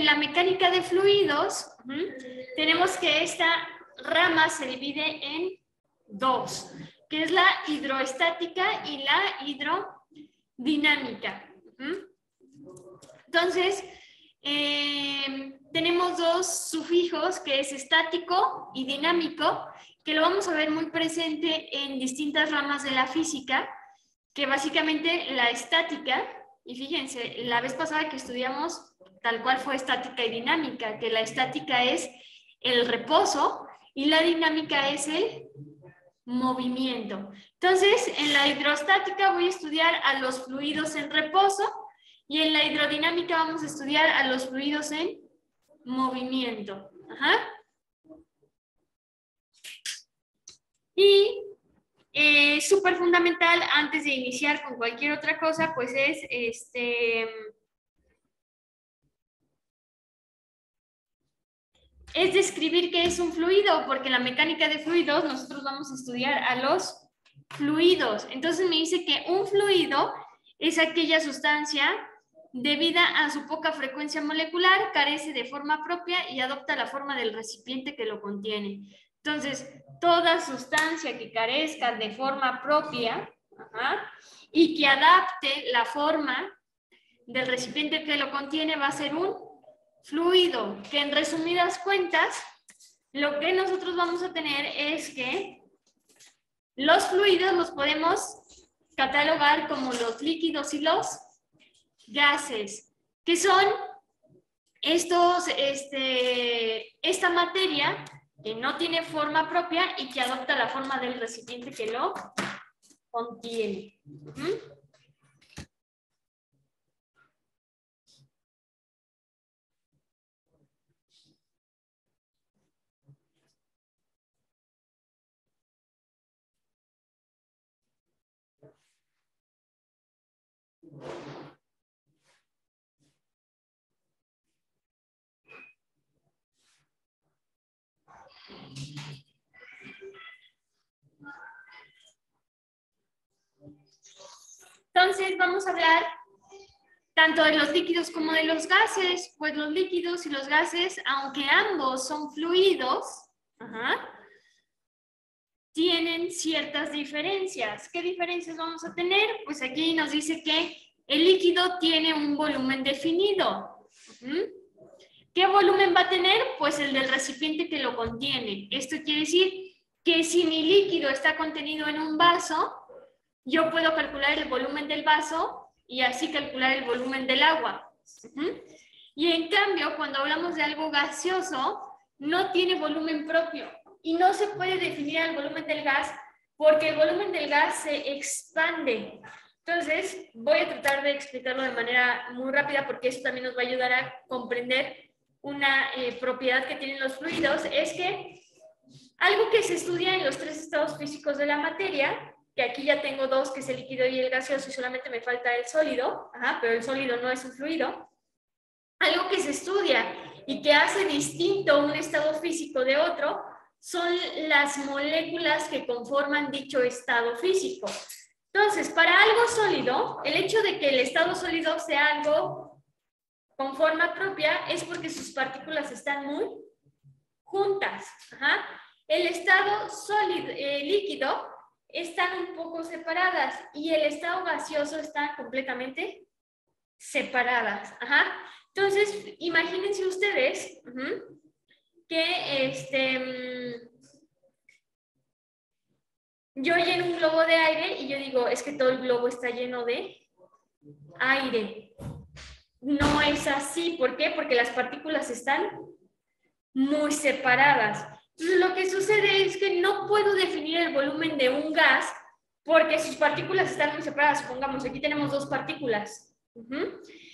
en la mecánica de fluidos, tenemos que esta rama se divide en dos, que es la hidroestática y la hidrodinámica. Entonces, tenemos dos sufijos, que es estático y dinámico, que lo vamos a ver muy presente en distintas ramas de la física, que básicamente la estática, y fíjense, la vez pasada que estudiamos, tal cual fue estática y dinámica, que la estática es el reposo y la dinámica es el movimiento. Entonces, en la hidrostática voy a estudiar a los fluidos en reposo y en la hidrodinámica vamos a estudiar a los fluidos en movimiento. Y súper fundamental antes de iniciar con cualquier otra cosa, pues es describir qué es un fluido, porque en la mecánica de fluidos nosotros vamos a estudiar a los fluidos. Entonces me dice que un fluido es aquella sustancia debido a su poca frecuencia molecular, carece de forma propia y adopta la forma del recipiente que lo contiene. Entonces, toda sustancia que carezca de forma propia y que adapte la forma del recipiente que lo contiene va a ser un fluido, que en resumidas cuentas, lo que nosotros vamos a tener es que los fluidos los podemos catalogar como los líquidos y los gases, que son esta materia que no tiene forma propia y que adopta la forma del recipiente que lo contiene. Entonces vamos a hablar tanto de los líquidos como de los gases. Pues los líquidos y los gases, aunque ambos son fluidos, tienen ciertas diferencias. ¿Qué diferencias vamos a tener? Pues aquí nos dice que el líquido tiene un volumen definido. ¿Qué volumen va a tener? Pues el del recipiente que lo contiene. Esto quiere decir que si mi líquido está contenido en un vaso, yo puedo calcular el volumen del vaso y así calcular el volumen del agua. Y en cambio, cuando hablamos de algo gaseoso, no tiene volumen propio y no se puede definir el volumen del gas porque el volumen del gas se expande. Entonces, voy a tratar de explicarlo de manera muy rápida porque eso también nos va a ayudar a comprender una propiedad que tienen los fluidos. Es que algo que se estudia en los tres estados físicos de la materia, que aquí ya tengo dos, que es el líquido y el gaseoso, y solamente me falta el sólido, pero el sólido no es un fluido. Algo que se estudia y que hace distinto un estado físico de otro son las moléculas que conforman dicho estado físico. Entonces, para algo sólido, el hecho de que el estado sólido sea algo con forma propia es porque sus partículas están muy juntas. El estado sólido, líquido, están un poco separadas y el estado gaseoso está completamente separadas. Entonces, imagínense ustedes que yo lleno un globo de aire y yo digo, es que todo el globo está lleno de aire. No es así. ¿Por qué? Porque las partículas están muy separadas. Entonces, lo que sucede es que no puedo definir el volumen de un gas porque sus partículas están muy separadas. Supongamos, aquí tenemos dos partículas.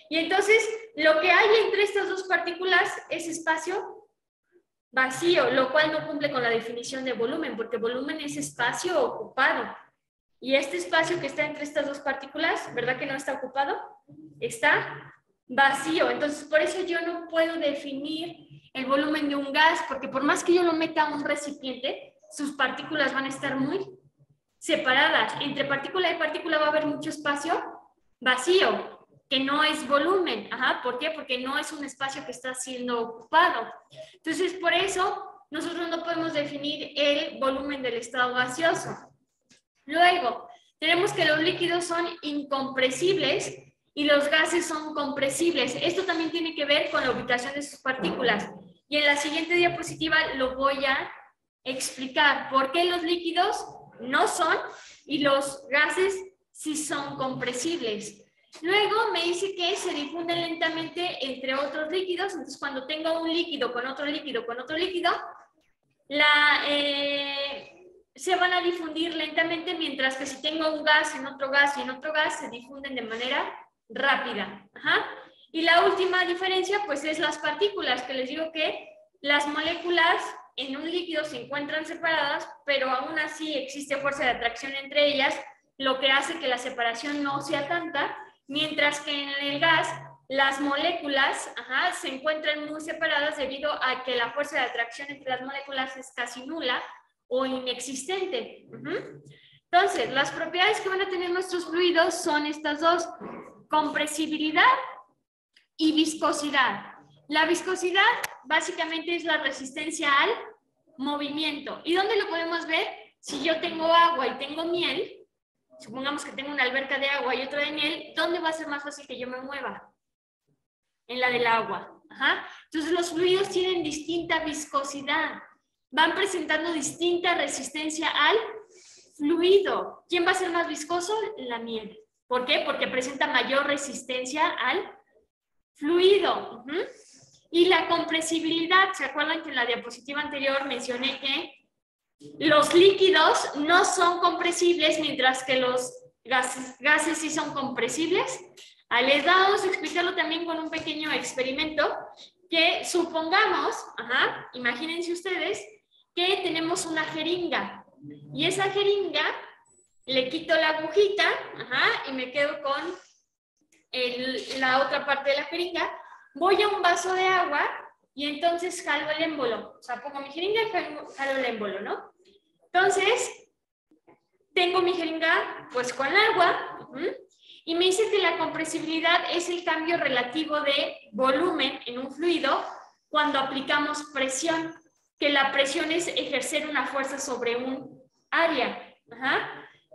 Y entonces, lo que hay entre estas dos partículas es espacio vacío, lo cual no cumple con la definición de volumen, porque volumen es espacio ocupado. Y este espacio que está entre estas dos partículas, ¿verdad que no está ocupado? Está vacío. Entonces, por eso yo no puedo definir el volumen de un gas, porque por más que yo lo meta a un recipiente, sus partículas van a estar muy separadas. Entre partícula y partícula va a haber mucho espacio vacío. que no es volumen. Ajá, ¿por qué? Porque no es un espacio que está siendo ocupado. Entonces, por eso, nosotros no podemos definir el volumen del estado gaseoso. Luego, tenemos que los líquidos son incompresibles y los gases son compresibles. Esto también tiene que ver con la ubicación de sus partículas. Y en la siguiente diapositiva lo voy a explicar por qué los líquidos no son y los gases sí son compresibles. Luego me dice que se difunden lentamente entre otros líquidos. Entonces, cuando tengo un líquido con otro líquido con otro líquido, se van a difundir lentamente, mientras que si tengo un gas en otro gas y en otro gas, se difunden de manera rápida. Ajá. Y la última diferencia, pues, es las partículas, que les digo que las moléculas en un líquido se encuentran separadas, pero aún así existe fuerza de atracción entre ellas, lo que hace que la separación no sea tanta, mientras que en el gas las moléculas se encuentran muy separadas debido a que la fuerza de atracción entre las moléculas es casi nula o inexistente. Entonces, las propiedades que van a tener nuestros fluidos son estas dos: compresibilidad y viscosidad. La viscosidad básicamente es la resistencia al movimiento. ¿Y dónde lo podemos ver? Si yo tengo agua y tengo miel, supongamos que tengo una alberca de agua y otra de miel, ¿dónde va a ser más fácil que yo me mueva? En la del agua. Entonces los fluidos tienen distinta viscosidad, van presentando distinta resistencia al fluido. ¿Quién va a ser más viscoso? La miel. ¿Por qué? Porque presenta mayor resistencia al fluido. Y la compresibilidad, ¿se acuerdan que en la diapositiva anterior mencioné que los líquidos no son compresibles, mientras que los gases sí son compresibles? Les vamos a explicarlo también con un pequeño experimento, que supongamos, imagínense ustedes, que tenemos una jeringa, y esa jeringa le quito la agujita, y me quedo con la otra parte de la jeringa. Voy a un vaso de agua y entonces jalo el émbolo. O sea, pongo mi jeringa y jalo el émbolo, ¿no? Entonces, tengo mi jeringa pues con agua, y me dice que la compresibilidad es el cambio relativo de volumen en un fluido cuando aplicamos presión, que la presión es ejercer una fuerza sobre un área.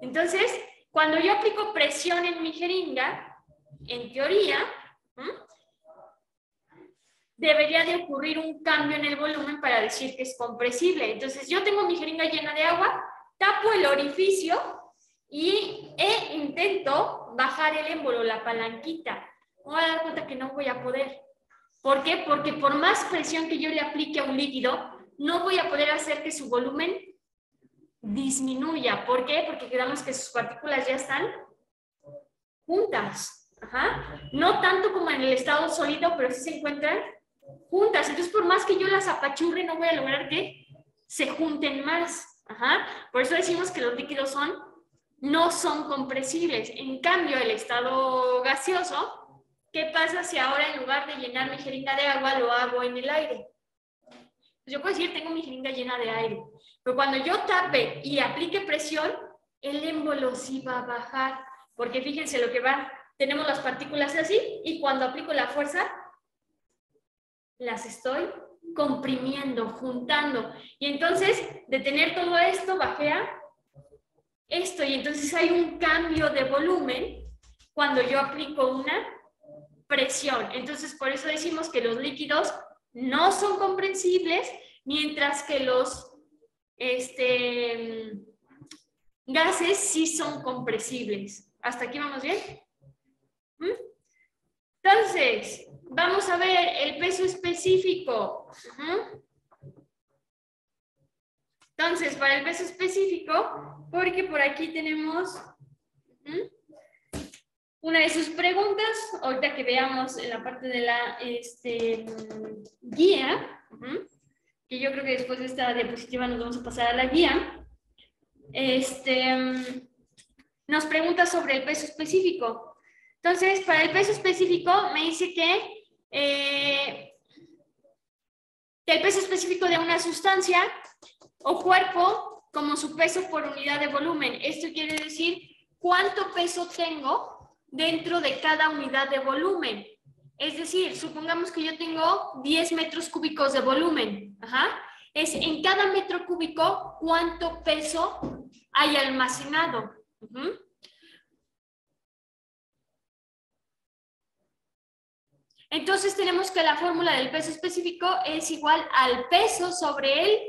Entonces, cuando yo aplico presión en mi jeringa, en teoría, debería de ocurrir un cambio en el volumen para decir que es compresible. Entonces, yo tengo mi jeringa llena de agua, tapo el orificio y intento bajar el émbolo, la palanquita. Me voy a dar cuenta que no voy a poder. ¿Por qué? Porque por más presión que yo le aplique a un líquido, no voy a poder hacer que su volumen disminuya. ¿Por qué? Porque quedamos que sus partículas ya están juntas. No tanto como en el estado sólido, pero sí se encuentran juntas. Entonces, por más que yo las apachurre, no voy a lograr que se junten más. Por eso decimos que los líquidos no son compresibles. En cambio, el estado gaseoso, ¿qué pasa si ahora en lugar de llenar mi jeringa de agua, lo hago en el aire? Yo puedo decir, tengo mi jeringa llena de aire, pero cuando yo tape y aplique presión, el émbolo sí va a bajar, porque fíjense lo que va. Tenemos las partículas así, y cuando aplico la fuerza, las estoy comprimiendo, juntando. Y entonces, de tener todo esto, bajé a esto. Y entonces hay un cambio de volumen cuando yo aplico una presión. Entonces, por eso decimos que los líquidos no son compresibles, mientras que los gases sí son compresibles. ¿Hasta aquí vamos bien? Entonces, vamos a ver el peso específico. Entonces, para el peso específico, porque por aquí tenemos una de sus preguntas, ahorita que veamos en la parte de la guía, que yo creo que después de esta diapositiva nos vamos a pasar a la guía. Nos pregunta sobre el peso específico. Entonces, para el peso específico me dice que el peso específico de una sustancia o cuerpo como su peso por unidad de volumen. Esto quiere decir cuánto peso tengo dentro de cada unidad de volumen. Es decir, supongamos que yo tengo 10 metros cúbicos de volumen. Ajá. Es en cada metro cúbico cuánto peso hay almacenado. Entonces tenemos que la fórmula del peso específico es igual al peso sobre el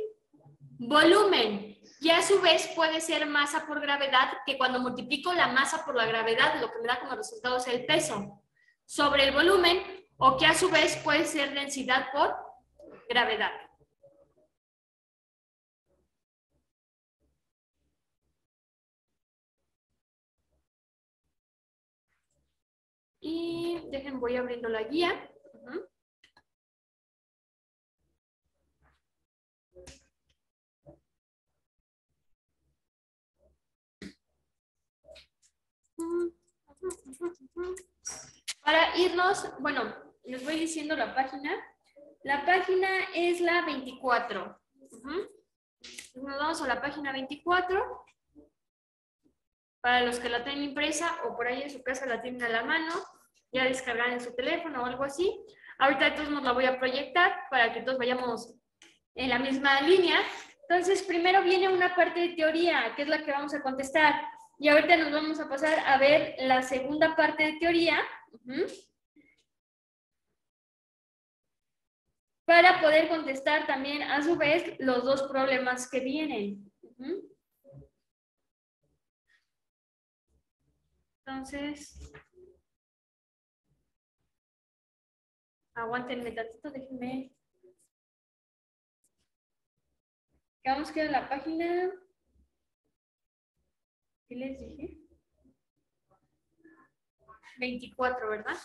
volumen. Y a su vez puede ser masa por gravedad, que cuando multiplico la masa por la gravedad, lo que me da como resultado es el peso sobre el volumen, o que a su vez puede ser densidad por gravedad. Y dejen, voy abriendo la guía. Para irnos, bueno, les voy diciendo la página. La página es la 24. Nos vamos a la página 24. Para los que la tienen impresa o por ahí en su casa la tienen a la mano, ya descargan en su teléfono o algo así. Ahorita todos nos la voy a proyectar para que todos vayamos en la misma línea. Entonces, primero viene una parte de teoría, que es la que vamos a contestar. Y ahorita nos vamos a pasar a ver la segunda parte de teoría. Para poder contestar también, a su vez, los dos problemas que vienen. Entonces, aguántenme tantito, déjenme. Vamos que a la página. ¿Qué les dije? 24, ¿verdad?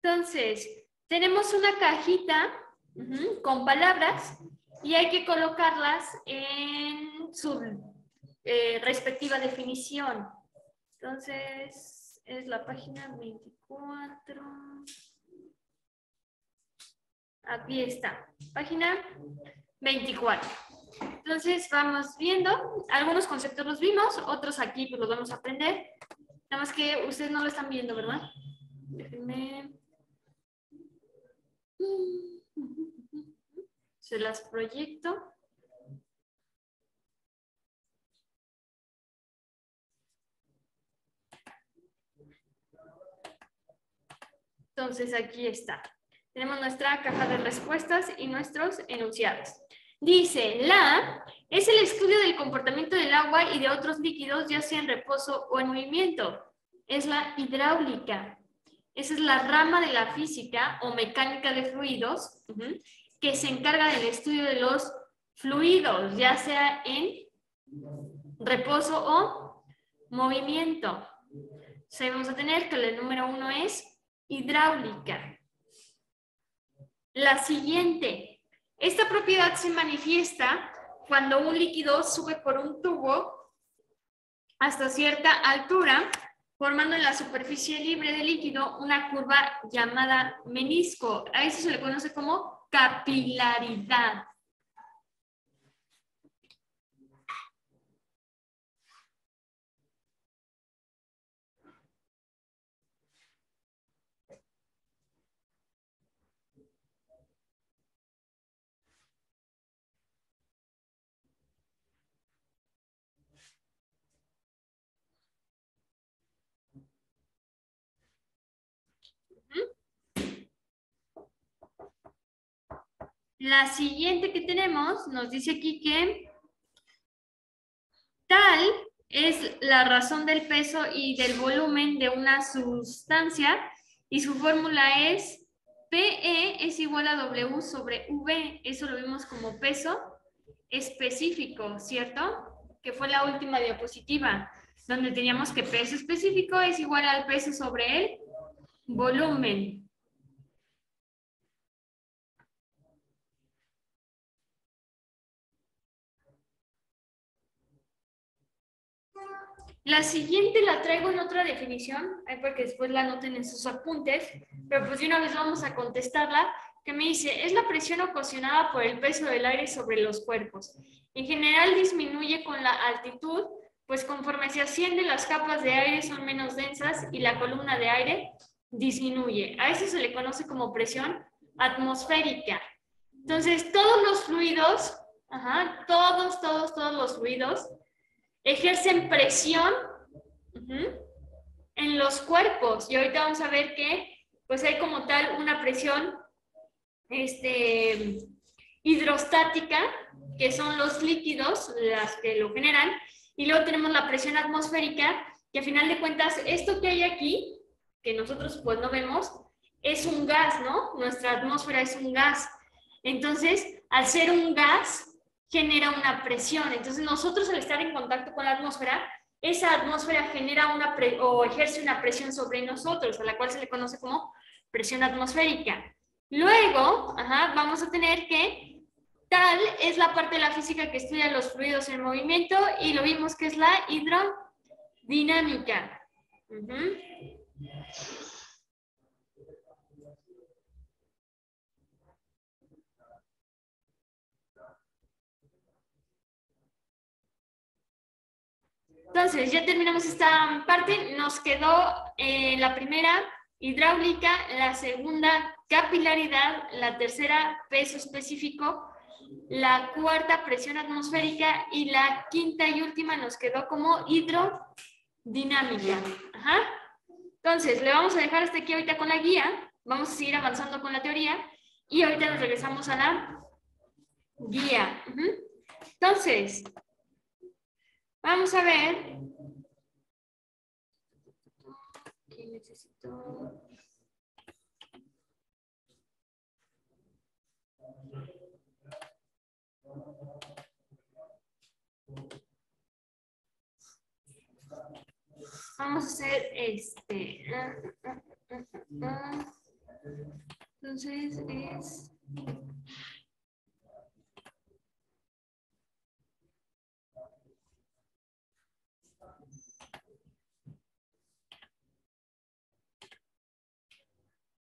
Entonces, tenemos una cajita con palabras y hay que colocarlas en su respectiva definición. Entonces, es la página 24. Aquí está, página 24. Entonces, vamos viendo. Algunos conceptos los vimos, otros aquí pues los vamos a aprender. Nada más que ustedes no lo están viendo, ¿verdad? Déjenme. Se las proyecto. Entonces aquí está. Tenemos nuestra caja de respuestas y nuestros enunciados. Dice, la es el estudio del comportamiento del agua y de otros líquidos, ya sea en reposo o en movimiento. Es la hidráulica. Esa es la rama de la física o mecánica de fluidos que se encarga del estudio de los fluidos, ya sea en reposo o movimiento. Entonces, vamos a tener que el número 1 es hidráulica. La siguiente. Esta propiedad se manifiesta cuando un líquido sube por un tubo hasta cierta altura, formando en la superficie libre del líquido una curva llamada menisco. A eso se le conoce como capilaridad. La siguiente que tenemos nos dice aquí que tal es la razón del peso y del volumen de una sustancia y su fórmula es PE es igual a W sobre V. Eso lo vimos como peso específico, ¿cierto? Que fue la última diapositiva, donde teníamos que peso específico es igual al peso sobre el volumen. La siguiente la traigo en otra definición, porque después la anoten en sus apuntes, pero pues de una vez vamos a contestarla, que me dice, es la presión ocasionada por el peso del aire sobre los cuerpos. En general disminuye con la altitud, pues conforme se asciende las capas de aire son menos densas y la columna de aire disminuye. A eso se le conoce como presión atmosférica. Entonces, todos los fluidos, todos los fluidos ejercen presión en los cuerpos. Y ahorita vamos a ver que pues hay como tal una presión hidrostática, que son los líquidos las que lo generan, y luego tenemos la presión atmosférica, que a final de cuentas esto que hay aquí, que nosotros pues no vemos, es un gas, ¿no? Nuestra atmósfera es un gas. Entonces, al ser un gas, genera una presión. Entonces, nosotros al estar en contacto con la atmósfera, esa atmósfera genera o ejerce una presión sobre nosotros, a la cual se le conoce como presión atmosférica. Luego, vamos a tener que tal es la parte de la física que estudia los fluidos en movimiento y lo vimos que es la hidrodinámica. Entonces, ya terminamos esta parte. Nos quedó la primera, hidráulica, la segunda, capilaridad, la tercera, peso específico, la cuarta, presión atmosférica y la quinta y última nos quedó como hidrodinámica. Entonces, le vamos a dejar hasta aquí ahorita con la guía. Vamos a seguir avanzando con la teoría y ahorita nos regresamos a la guía. Entonces, vamos a ver. Aquí necesito. Vamos a hacer Entonces es.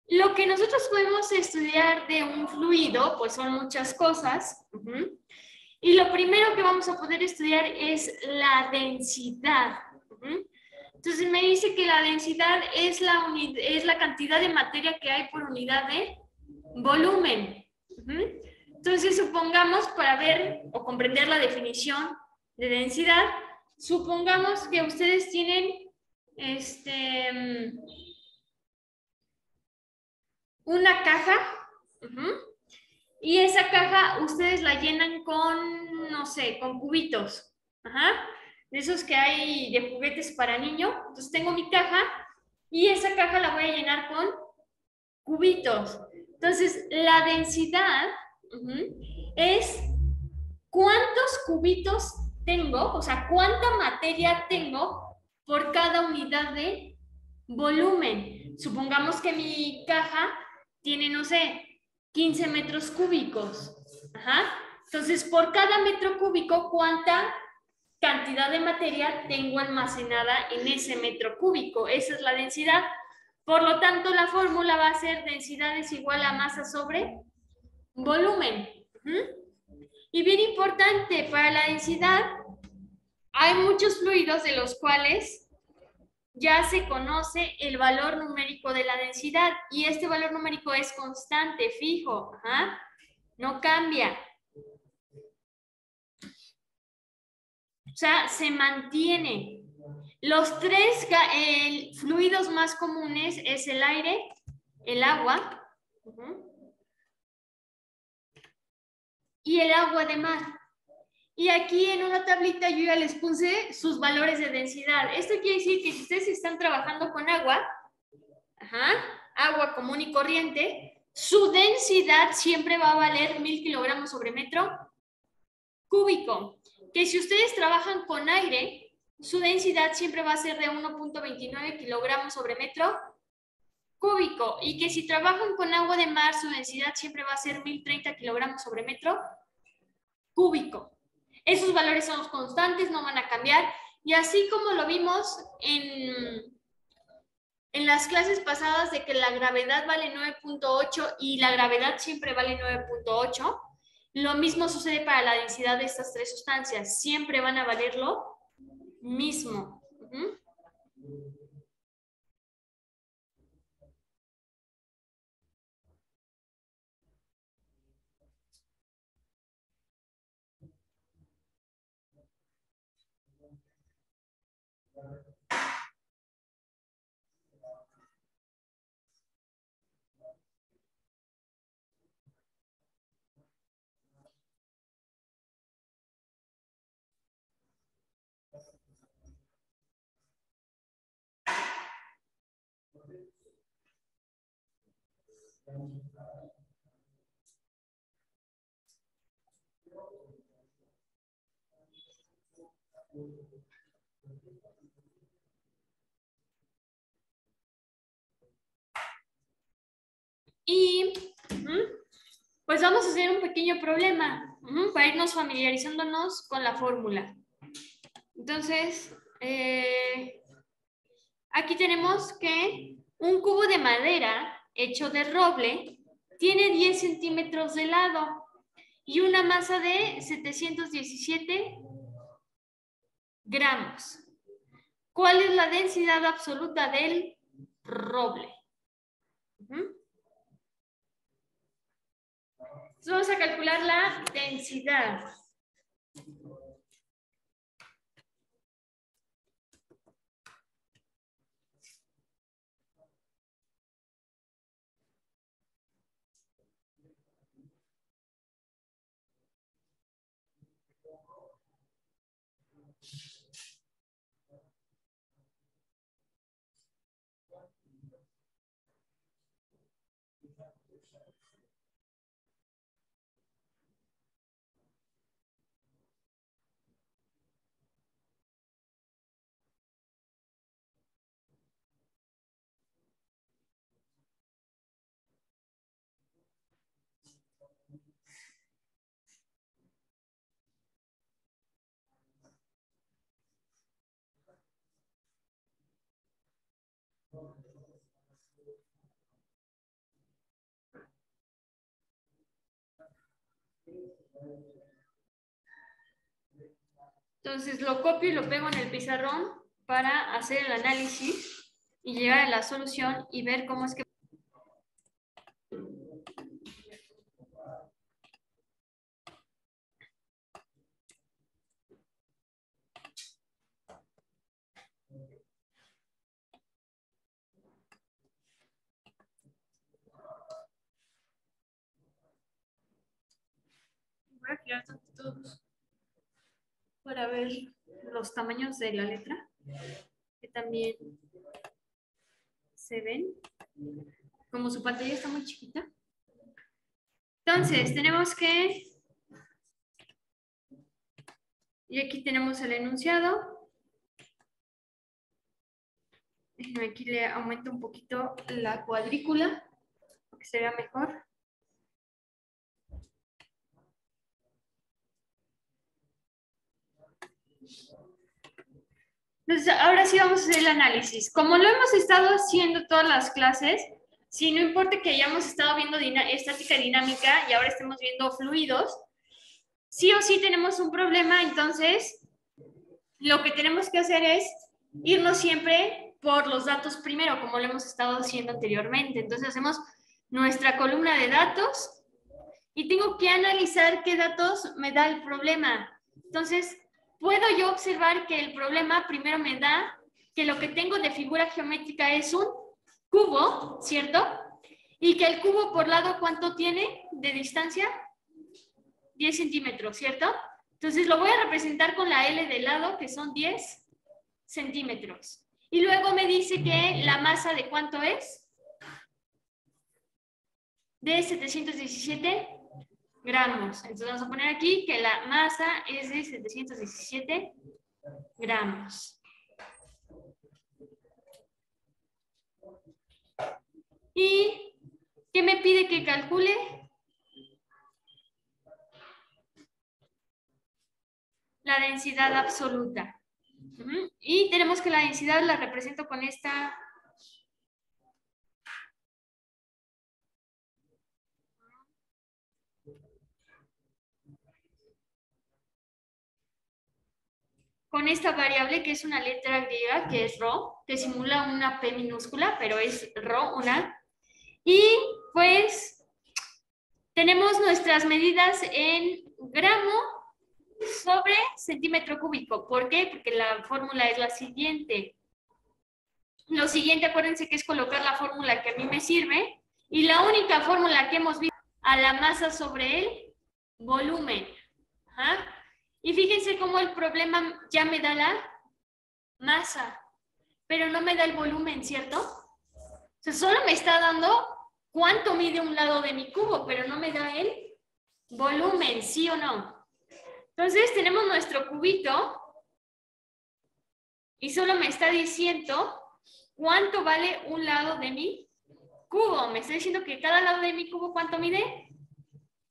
Lo que nosotros podemos estudiar de un fluido, pues son muchas cosas. Y lo primero que vamos a poder estudiar es la densidad. Entonces me dice que la densidad es la cantidad de materia que hay por unidad de volumen. Entonces supongamos, para ver o comprender la definición de densidad, supongamos que ustedes tienen una caja, y esa caja ustedes la llenan con, no sé, con cubitos, de esos que hay de juguetes para niños. Entonces tengo mi caja y esa caja la voy a llenar con cubitos. Entonces la densidad es cuántos cubitos tengo, o sea, cuánta materia tengo por cada unidad de volumen. Supongamos que mi caja tiene, no sé, 15 metros cúbicos. Entonces, por cada metro cúbico, ¿cuánta cantidad de materia tengo almacenada en ese metro cúbico? Esa es la densidad. Por lo tanto, la fórmula va a ser densidad es igual a masa sobre volumen. Y bien importante, para la densidad, hay muchos fluidos de los cuales ya se conoce el valor numérico de la densidad y este valor numérico es constante, fijo, no cambia. O sea, se mantiene. Los tres fluidos más comunes es el aire, el agua y el agua de mar. Y aquí en una tablita yo ya les puse sus valores de densidad. Esto quiere decir que si ustedes están trabajando con agua, agua común y corriente, su densidad siempre va a valer 1000 kilogramos sobre metro cúbico. Que si ustedes trabajan con aire, su densidad siempre va a ser de 1.29 kilogramos sobre metro cúbico. Y que si trabajan con agua de mar, su densidad siempre va a ser 1030 kilogramos sobre metro cúbico. Esos valores son los constantes, no van a cambiar. Y así como lo vimos en las clases pasadas de que la gravedad vale 9.8 y la gravedad siempre vale 9.8, lo mismo sucede para la densidad de estas tres sustancias. Siempre van a valer lo mismo. Y pues vamos a hacer un pequeño problema para irnos familiarizándonos con la fórmula. Entonces, aquí tenemos que un cubo de madera hecho de roble tiene 10 centímetros de lado y una masa de 717 gramos. ¿Cuál es la densidad absoluta del roble? Entonces vamos a calcular la densidad. Entonces lo copio y lo pego en el pizarrón para hacer el análisis y llegar a la solución y ver cómo es que... Voy a girar todos para ver los tamaños de la letra, que también se ven. Como su pantalla está muy chiquita. Entonces, tenemos que... Y aquí tenemos el enunciado. Déjenme aquí le aumento un poquito la cuadrícula, para que se vea mejor. Entonces, ahora sí vamos a hacer el análisis. Como lo hemos estado haciendo todas las clases, si no importa que hayamos estado viendo estática dinámica y ahora estemos viendo fluidos, sí o sí tenemos un problema, entonces lo que tenemos que hacer es irnos siempre por los datos primero, como lo hemos estado haciendo anteriormente. Entonces hacemos nuestra columna de datos y tengo que analizar qué datos me da el problema. Entonces, puedo yo observar que el problema primero me da que lo que tengo de figura geométrica es un cubo, ¿cierto? Y que el cubo por lado, ¿cuánto tiene de distancia? 10 centímetros, ¿cierto? Entonces lo voy a representar con la L de lado, que son 10 centímetros. Y luego me dice que la masa de ¿cuánto es? De 717 gramos. Entonces vamos a poner aquí que la masa es de 717 gramos. ¿Y qué me pide que calcule? La densidad absoluta. Y tenemos que la densidad la represento con esta. Con esta variable que es una letra griega, que es rho, que simula una P minúscula, pero es rho, una. Y pues tenemos nuestras medidas en gramo sobre centímetro cúbico. ¿Por qué? Porque la fórmula es la siguiente. Lo siguiente, acuérdense que es colocar la fórmula que a mí me sirve. Y la única fórmula que hemos visto a la masa sobre el volumen. Ajá. Y fíjense cómo el problema ya me da la masa, pero no me da el volumen, ¿cierto? O sea, solo me está dando cuánto mide un lado de mi cubo, pero no me da el volumen, ¿sí o no? Entonces tenemos nuestro cubito y solo me está diciendo cuánto vale un lado de mi cubo. Me está diciendo que cada lado de mi cubo, ¿cuánto mide?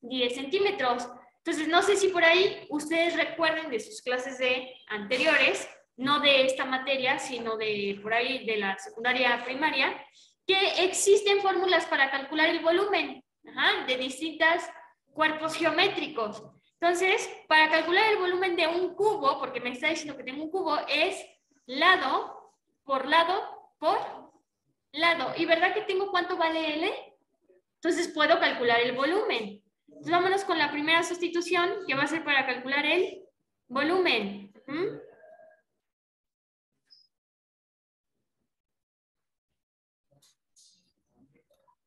10 centímetros. Entonces, no sé si por ahí ustedes recuerden de sus clases de anteriores, no de esta materia, sino de por ahí de la secundaria primaria, que existen fórmulas para calcular el volumen de distintos cuerpos geométricos. Entonces, para calcular el volumen de un cubo, porque me está diciendo que tengo un cubo, es lado por lado por lado. ¿Y verdad que tengo cuánto vale L? Entonces, puedo calcular el volumen. Entonces, vámonos con la primera sustitución, que va a ser para calcular el volumen.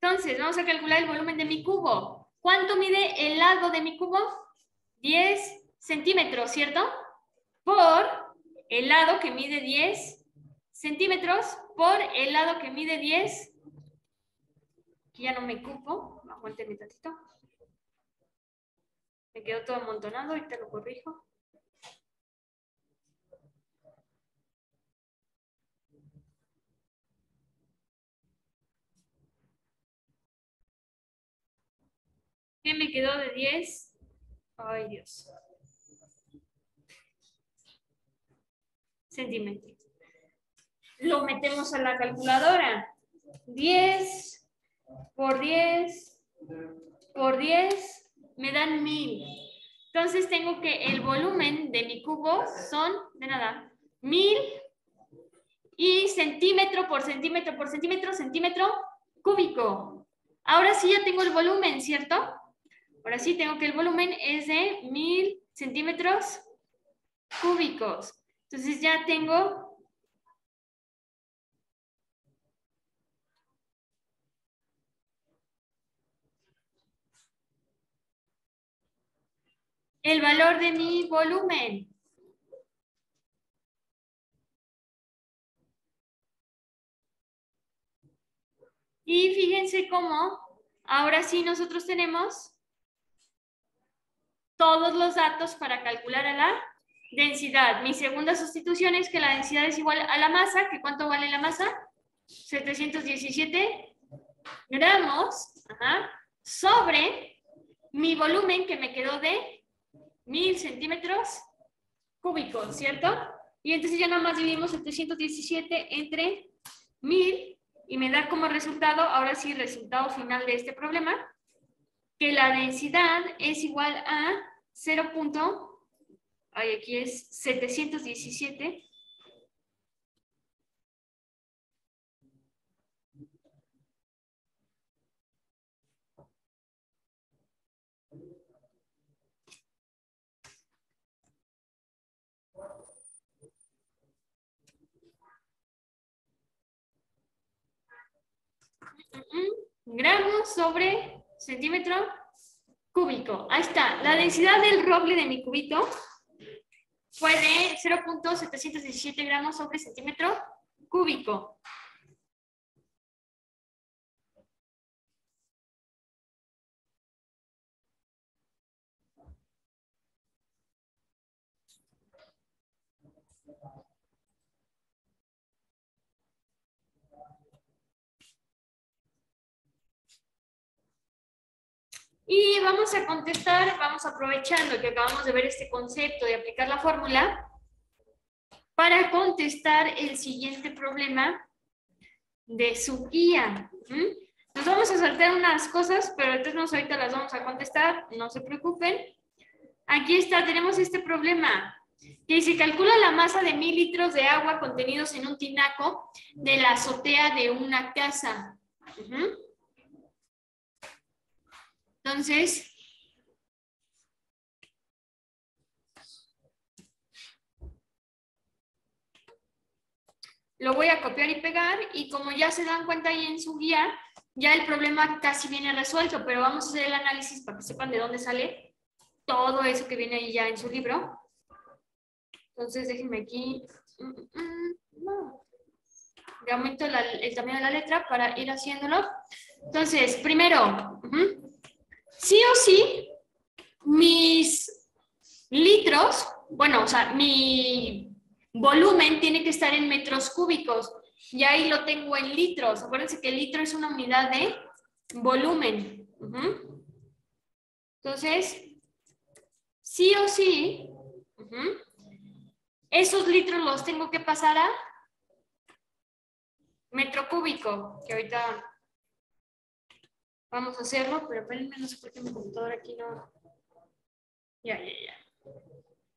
Entonces, vamos a calcular el volumen de mi cubo. ¿Cuánto mide el lado de mi cubo? 10 centímetros, ¿cierto? Por el lado que mide 10 centímetros por el lado que mide 10. Aquí ya no me cupo. Aguántenme tantito. Me quedó todo amontonado, ahorita lo corrijo. ¿Qué me quedó de 10? Ay, Dios. Centímetros. Lo metemos a la calculadora. 10 por 10 por 10 me dan 1000. Entonces tengo que el volumen de mi cubo son, de nada, 1000 y centímetro por centímetro por centímetro, centímetro cúbico. Ahora sí ya tengo el volumen, ¿cierto? Ahora sí tengo que el volumen es de 1000 centímetros cúbicos. Entonces ya tengo el valor de mi volumen. Y fíjense cómo ahora sí nosotros tenemos todos los datos para calcular a la densidad. Mi segunda sustitución es que la densidad es igual a la masa. ¿Que cuánto vale la masa? 717 gramos sobre mi volumen que me quedó de 1000 centímetros cúbicos, ¿cierto? Y entonces ya nada más dividimos 717 entre 1000 y me da como resultado, ahora sí, resultado final de este problema, que la densidad es igual a 0. Aquí es 717 gramos sobre centímetro cúbico. Ahí está. La densidad del roble de mi cubito fue de 0.717 gramos sobre centímetro cúbico. Y vamos a contestar, vamos aprovechando que acabamos de ver este concepto de aplicar la fórmula, para contestar el siguiente problema de su guía. Nos vamos a saltar unas cosas, pero entonces ahorita las vamos a contestar, no se preocupen. Aquí está, tenemos este problema, que dice, calcula la masa de 1000 litros de agua contenidos en un tinaco de la azotea de una casa. Entonces, lo voy a copiar y pegar, y como ya se dan cuenta ahí en su guía, ya el problema casi viene resuelto, pero vamos a hacer el análisis para que sepan de dónde sale todo eso que viene ahí ya en su libro. Entonces, déjenme aquí. No. Le aumento el tamaño de la letra para ir haciéndolo. Entonces, primero, sí o sí, mis litros, bueno, o sea, mi volumen tiene que estar en metros cúbicos. Y ahí lo tengo en litros. Acuérdense que el litro es una unidad de volumen. Entonces, sí o sí, esos litros los tengo que pasar a metro cúbico, que ahorita vamos a hacerlo, pero espérenme, no sé por qué mi computadora aquí no... Ya.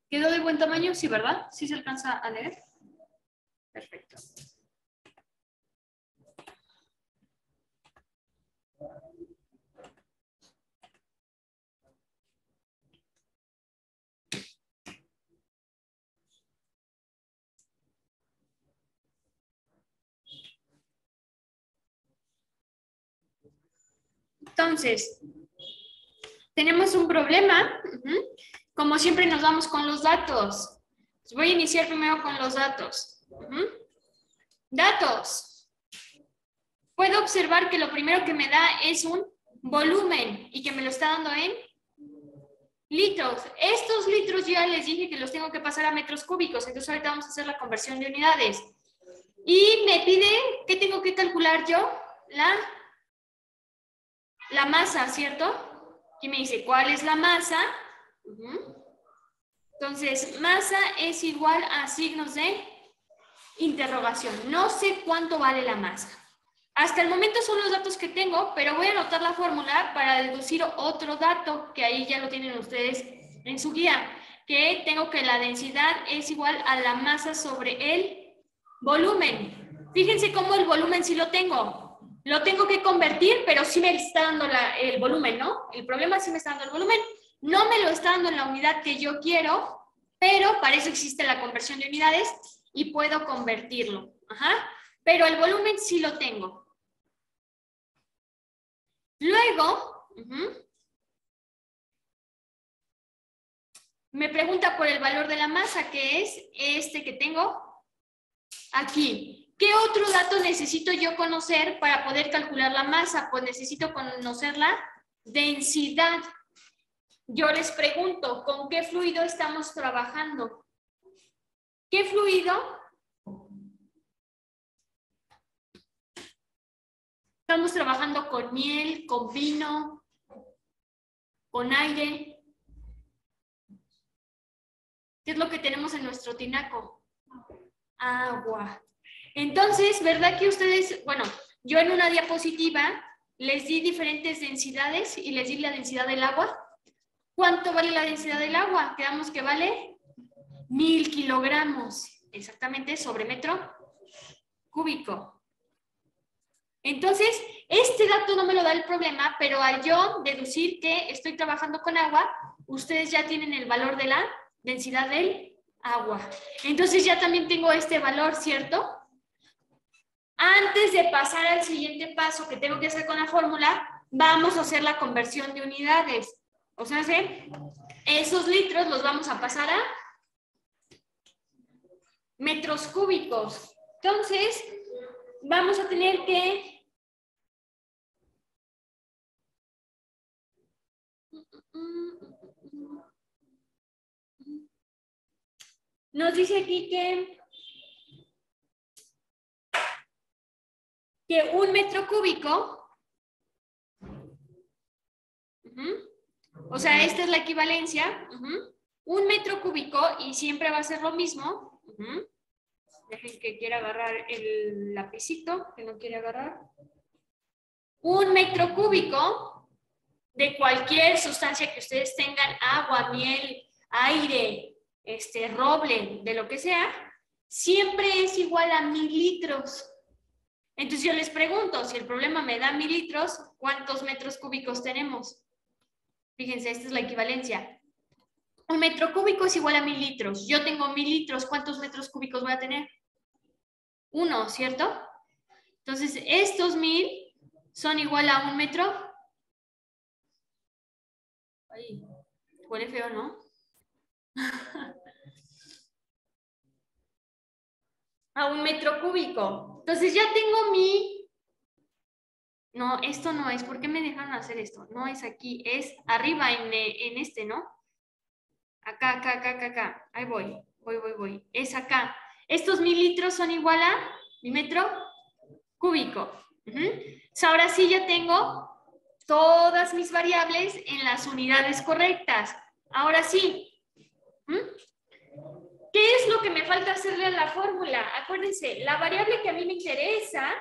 ¿Quedó de buen tamaño? Sí, ¿verdad? ¿Sí se alcanza a leer? Perfecto. Entonces, tenemos un problema. Como siempre nos vamos con los datos. Voy a iniciar primero con los datos. Datos. Puedo observar que lo primero que me da es un volumen y que me lo está dando en litros. Estos litros yo ya les dije que los tengo que pasar a metros cúbicos, entonces ahorita vamos a hacer la conversión de unidades. Y me pide, ¿qué tengo que calcular yo? La masa, ¿cierto? Aquí me dice, ¿cuál es la masa? Entonces, masa es igual a signos de interrogación. No sé cuánto vale la masa. Hasta el momento son los datos que tengo, pero voy a anotar la fórmula para deducir otro dato, que ahí ya lo tienen ustedes en su guía, que tengo que la densidad es igual a la masa sobre el volumen. Fíjense cómo el volumen sí lo tengo. Lo tengo que convertir, pero sí me está dando el volumen, ¿no? El problema sí me está dando el volumen. No me lo está dando en la unidad que yo quiero, pero para eso existe la conversión de unidades y puedo convertirlo. Pero el volumen sí lo tengo. Luego, me pregunta por el valor de la masa, que es este que tengo aquí. ¿Qué otro dato necesito yo conocer para poder calcular la masa? Pues necesito conocer la densidad. Yo les pregunto, ¿con qué fluido estamos trabajando? ¿Qué fluido? Estamos trabajando con miel, con vino, con aire. ¿Qué es lo que tenemos en nuestro tinaco? Agua. Entonces, ¿verdad que ustedes, bueno, yo en una diapositiva les di diferentes densidades y les di la densidad del agua? ¿Cuánto vale la densidad del agua? Quedamos que vale 1000 kilogramos, exactamente, sobre metro cúbico. Entonces, este dato no me lo da el problema, pero al yo deducir que estoy trabajando con agua, ustedes ya tienen el valor de la densidad del agua. Entonces ya también tengo este valor, ¿cierto? Antes de pasar al siguiente paso que tengo que hacer con la fórmula, vamos a hacer la conversión de unidades. O sea, esos litros los vamos a pasar a metros cúbicos. Entonces, vamos a tener que nos dice aquí que un metro cúbico, o sea, esta es la equivalencia, un metro cúbico, y siempre va a ser lo mismo. Dejen que quiera agarrar el lapicito, que no quiere agarrar. Un metro cúbico de cualquier sustancia que ustedes tengan, agua, miel, aire, roble, de lo que sea, siempre es igual a 1000 litros. Entonces yo les pregunto, si el problema me da 1000 litros, ¿cuántos metros cúbicos tenemos? Fíjense, esta es la equivalencia. Un metro cúbico es igual a 1000 litros. Yo tengo 1000 litros, ¿cuántos metros cúbicos voy a tener? 1, ¿cierto? Entonces, estos 1000 son igual a 1 metro. Ay, huele feo, ¿no? A 1 metro cúbico. Entonces ya tengo No, esto no es. ¿Por qué me dejaron hacer esto? No es aquí, es arriba en este, ¿no? Acá. Ahí voy. Es acá. Estos 1000 litros son igual a mi metro cúbico. Ahora sí ya tengo todas mis variables en las unidades correctas. Ahora sí. ¿Qué es lo que me falta hacerle a la fórmula? Acuérdense, la variable que a mí me interesa,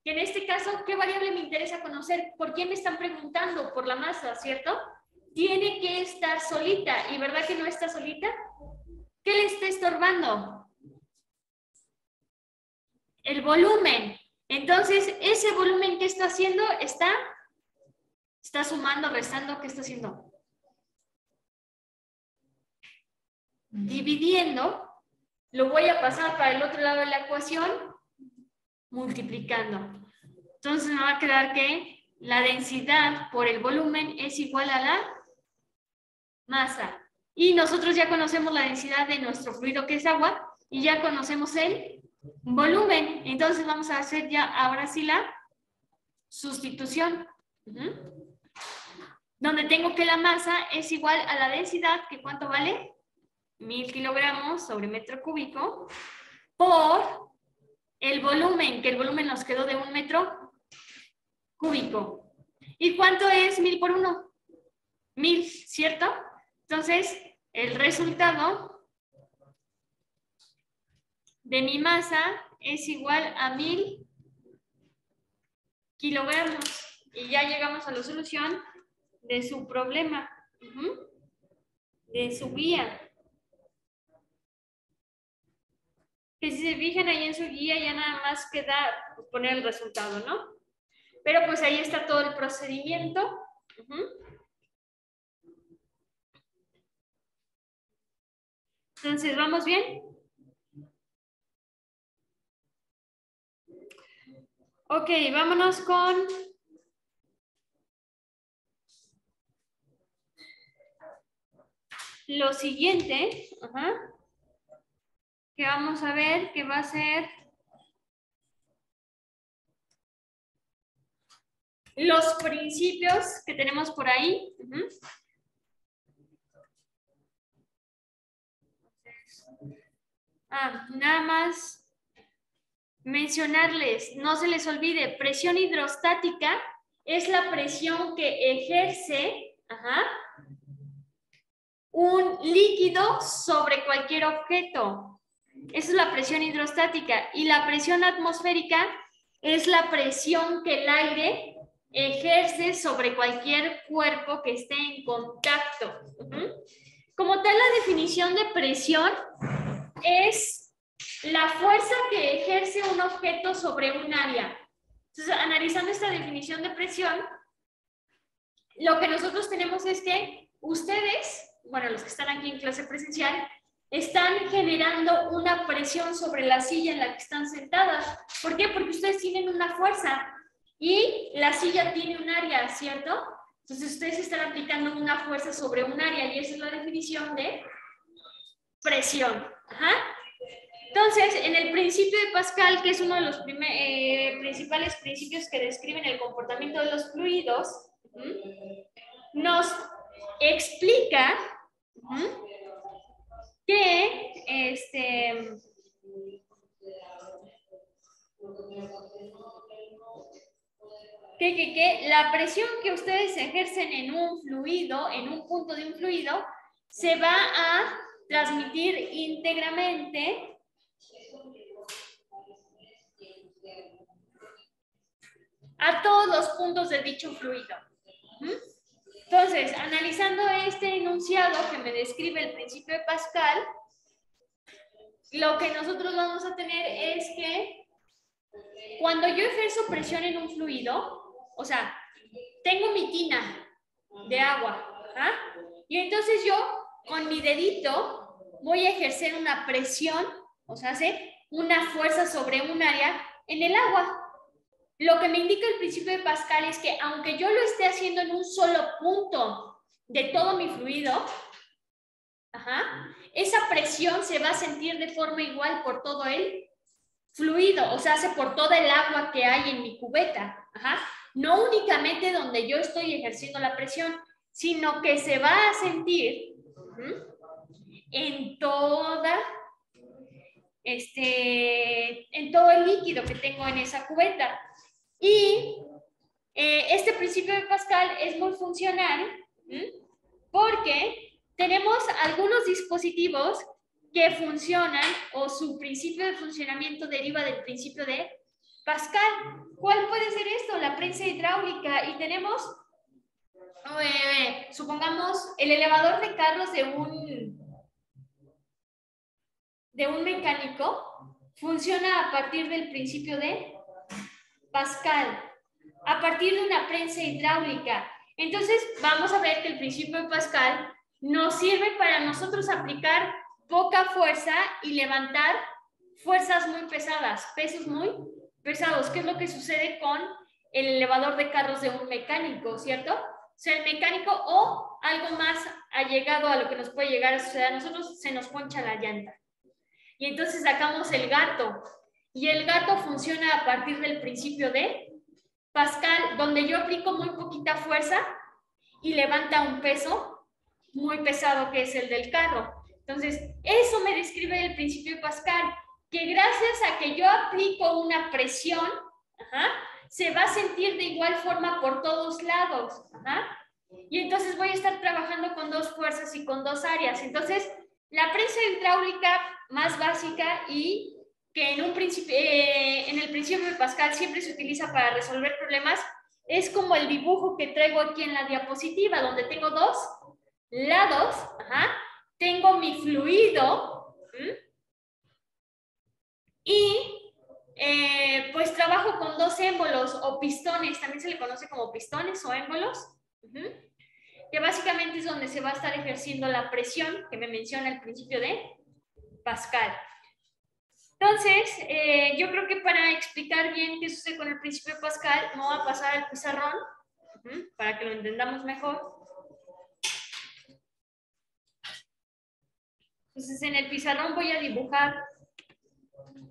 que en este caso, ¿qué variable me interesa conocer? ¿Por qué me están preguntando? Por la masa, ¿cierto? Tiene que estar solita. ¿Y verdad que no está solita? ¿Qué le está estorbando? El volumen. Entonces, ese volumen, ¿qué está haciendo? Está sumando, restando, ¿qué está haciendo? Dividiendo. Lo voy a pasar para el otro lado de la ecuación, multiplicando. Entonces me va a quedar que la densidad por el volumen es igual a la masa. Y nosotros ya conocemos la densidad de nuestro fluido, que es agua, y ya conocemos el volumen. Entonces vamos a hacer ya ahora sí la sustitución. Donde tengo que la masa es igual a la densidad, que ¿cuánto vale? 1000 kilogramos sobre metro cúbico, por el volumen, que el volumen nos quedó de 1 metro cúbico. ¿Y cuánto es 1000 por 1? 1000, ¿cierto? Entonces, el resultado de mi masa es igual a 1000 kilogramos. Y ya llegamos a la solución de su problema, de su guía. Que si se fijan ahí en su guía, ya nada más queda poner el resultado, ¿no? Pero pues ahí está todo el procedimiento. Entonces, ¿vamos bien? Ok, vámonos con lo siguiente, que vamos a ver, que va a ser los principios que tenemos por ahí. Nada más mencionarles, no se les olvide, presión hidrostática es la presión que ejerce un líquido sobre cualquier objeto. Esa es la presión hidrostática. Y la presión atmosférica es la presión que el aire ejerce sobre cualquier cuerpo que esté en contacto. Como tal, la definición de presión es la fuerza que ejerce un objeto sobre un área. Entonces, analizando esta definición de presión, lo que nosotros tenemos es que ustedes, bueno, los que están aquí en clase presencial, están generando una presión sobre la silla en la que están sentadas. ¿Por qué? Porque ustedes tienen una fuerza y la silla tiene un área, ¿cierto? Entonces, ustedes están aplicando una fuerza sobre un área y esa es la definición de presión. Ajá. Entonces, en el principio de Pascal, que es uno de los principales principios que describen el comportamiento de los fluidos, nos explica que la presión que ustedes ejercen en un fluido, en un punto de un fluido, se va a transmitir íntegramente a todos los puntos de dicho fluido. Entonces, analizando este enunciado que me describe el principio de Pascal, lo que nosotros vamos a tener es que cuando yo ejerzo presión en un fluido, o sea, tengo mi tina de agua, y entonces yo con mi dedito voy a ejercer una presión, o sea, una fuerza sobre un área en el agua. Lo que me indica el principio de Pascal es que aunque yo lo esté haciendo en un solo punto de todo mi fluido, esa presión se va a sentir de forma igual por todo el fluido, o sea, por toda el agua que hay en mi cubeta. No únicamente donde yo estoy ejerciendo la presión, sino que se va a sentir en todo el líquido que tengo en esa cubeta. Y este principio de Pascal es muy funcional porque tenemos algunos dispositivos que funcionan o su principio de funcionamiento deriva del principio de Pascal. ¿Cuál puede ser esto? La prensa hidráulica. Y tenemos, supongamos, el elevador de carros de un mecánico funciona a partir del principio de Pascal, a partir de una prensa hidráulica. Entonces, vamos a ver que el principio de Pascal nos sirve para nosotros aplicar poca fuerza y levantar fuerzas muy pesadas, pesos muy pesados. ¿Qué es lo que sucede con el elevador de carros de un mecánico, cierto? O sea, el mecánico o algo más allegado a lo que nos puede llegar a suceder a nosotros, se nos poncha la llanta. Y entonces sacamos el gato. Y el gato funciona a partir del principio de Pascal, donde yo aplico muy poquita fuerza y levanta un peso muy pesado que es el del carro. Entonces, eso me describe el principio de Pascal, que gracias a que yo aplico una presión, se va a sentir de igual forma por todos lados. Y entonces voy a estar trabajando con dos fuerzas y con dos áreas. Entonces, la prensa hidráulica más básica y que en el principio de Pascal siempre se utiliza para resolver problemas, es como el dibujo que traigo aquí en la diapositiva, donde tengo dos lados, tengo mi fluido, y pues trabajo con dos émbolos o pistones, también se le conoce como pistones o émbolos, que básicamente es donde se va a estar ejerciendo la presión que me menciona el principio de Pascal. Entonces, yo creo que para explicar bien qué sucede con el principio de Pascal, me voy a pasar al pizarrón para que lo entendamos mejor. Entonces, en el pizarrón voy a dibujar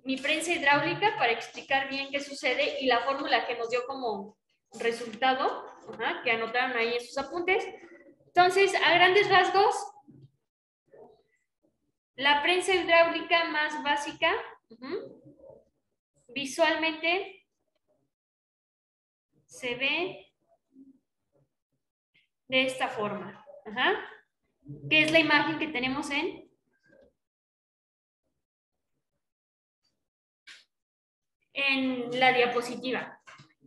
mi prensa hidráulica para explicar bien qué sucede y la fórmula que nos dio como resultado, que anotaron ahí en sus apuntes. Entonces, a grandes rasgos, la prensa hidráulica más básica, visualmente se ve de esta forma, que es la imagen que tenemos en la diapositiva.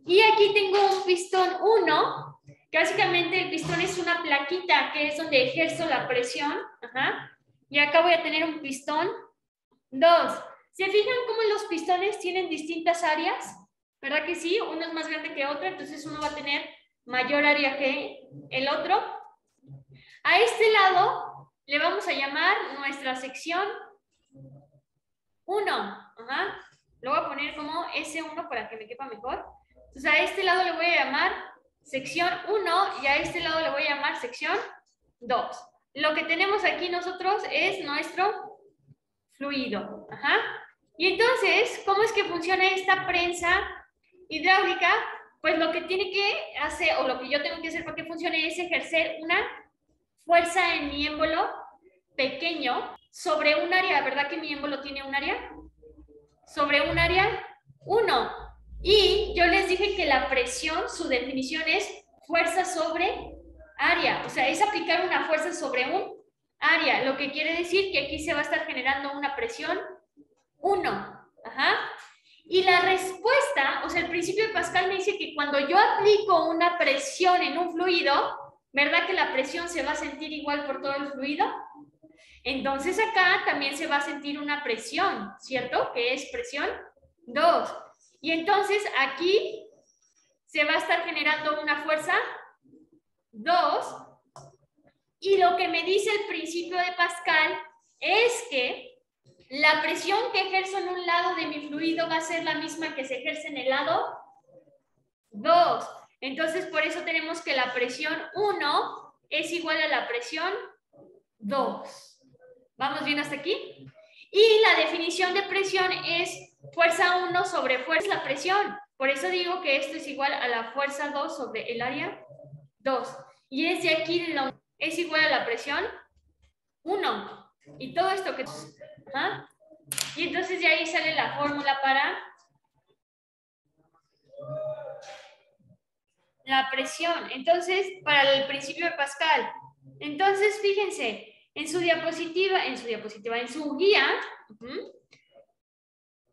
Y aquí tengo un pistón 1, que básicamente el pistón es una plaquita, que es donde ejerzo la presión, y acá voy a tener un pistón 2. ¿Se fijan cómo los pistones tienen distintas áreas? ¿Verdad que sí? Uno es más grande que otro, entonces uno va a tener mayor área que el otro. A este lado le vamos a llamar nuestra sección 1. Lo voy a poner como S1 para que me quepa mejor. Entonces a este lado le voy a llamar sección 1 y a este lado le voy a llamar sección 2. Lo que tenemos aquí nosotros es nuestro fluido. Ajá. Y entonces, ¿cómo es que funciona esta prensa hidráulica? Pues lo que tiene que hacer, o lo que yo tengo que hacer para que funcione, es ejercer una fuerza en mi émbolo pequeño sobre un área. ¿Verdad que mi émbolo tiene un área? Sobre un área 1. Y yo les dije que la presión, su definición es fuerza sobre área. O sea, es aplicar una fuerza sobre un área. Lo que quiere decir que aquí se va a estar generando una presión 1. Ajá. Y la respuesta, o sea, el principio de Pascal me dice que cuando yo aplico una presión en un fluido, ¿verdad que la presión se va a sentir igual por todo el fluido? Entonces acá también se va a sentir una presión, ¿cierto? Que es presión 2. Y entonces aquí se va a estar generando una fuerza 2. Y lo que me dice el principio de Pascal es que la presión que ejerzo en un lado de mi fluido va a ser la misma que se ejerce en el lado 2. Entonces, por eso tenemos que la presión 1 es igual a la presión 2. ¿Vamos bien hasta aquí? Y la definición de presión es fuerza 1 sobre fuerza la presión. Por eso digo que esto es igual a la fuerza 2 sobre el área 2. Y es de aquí, es igual a la presión 1. Y todo esto que... ¿ah? Y entonces de ahí sale la fórmula para la presión. Entonces, para el principio de Pascal. Entonces, fíjense, en su guía,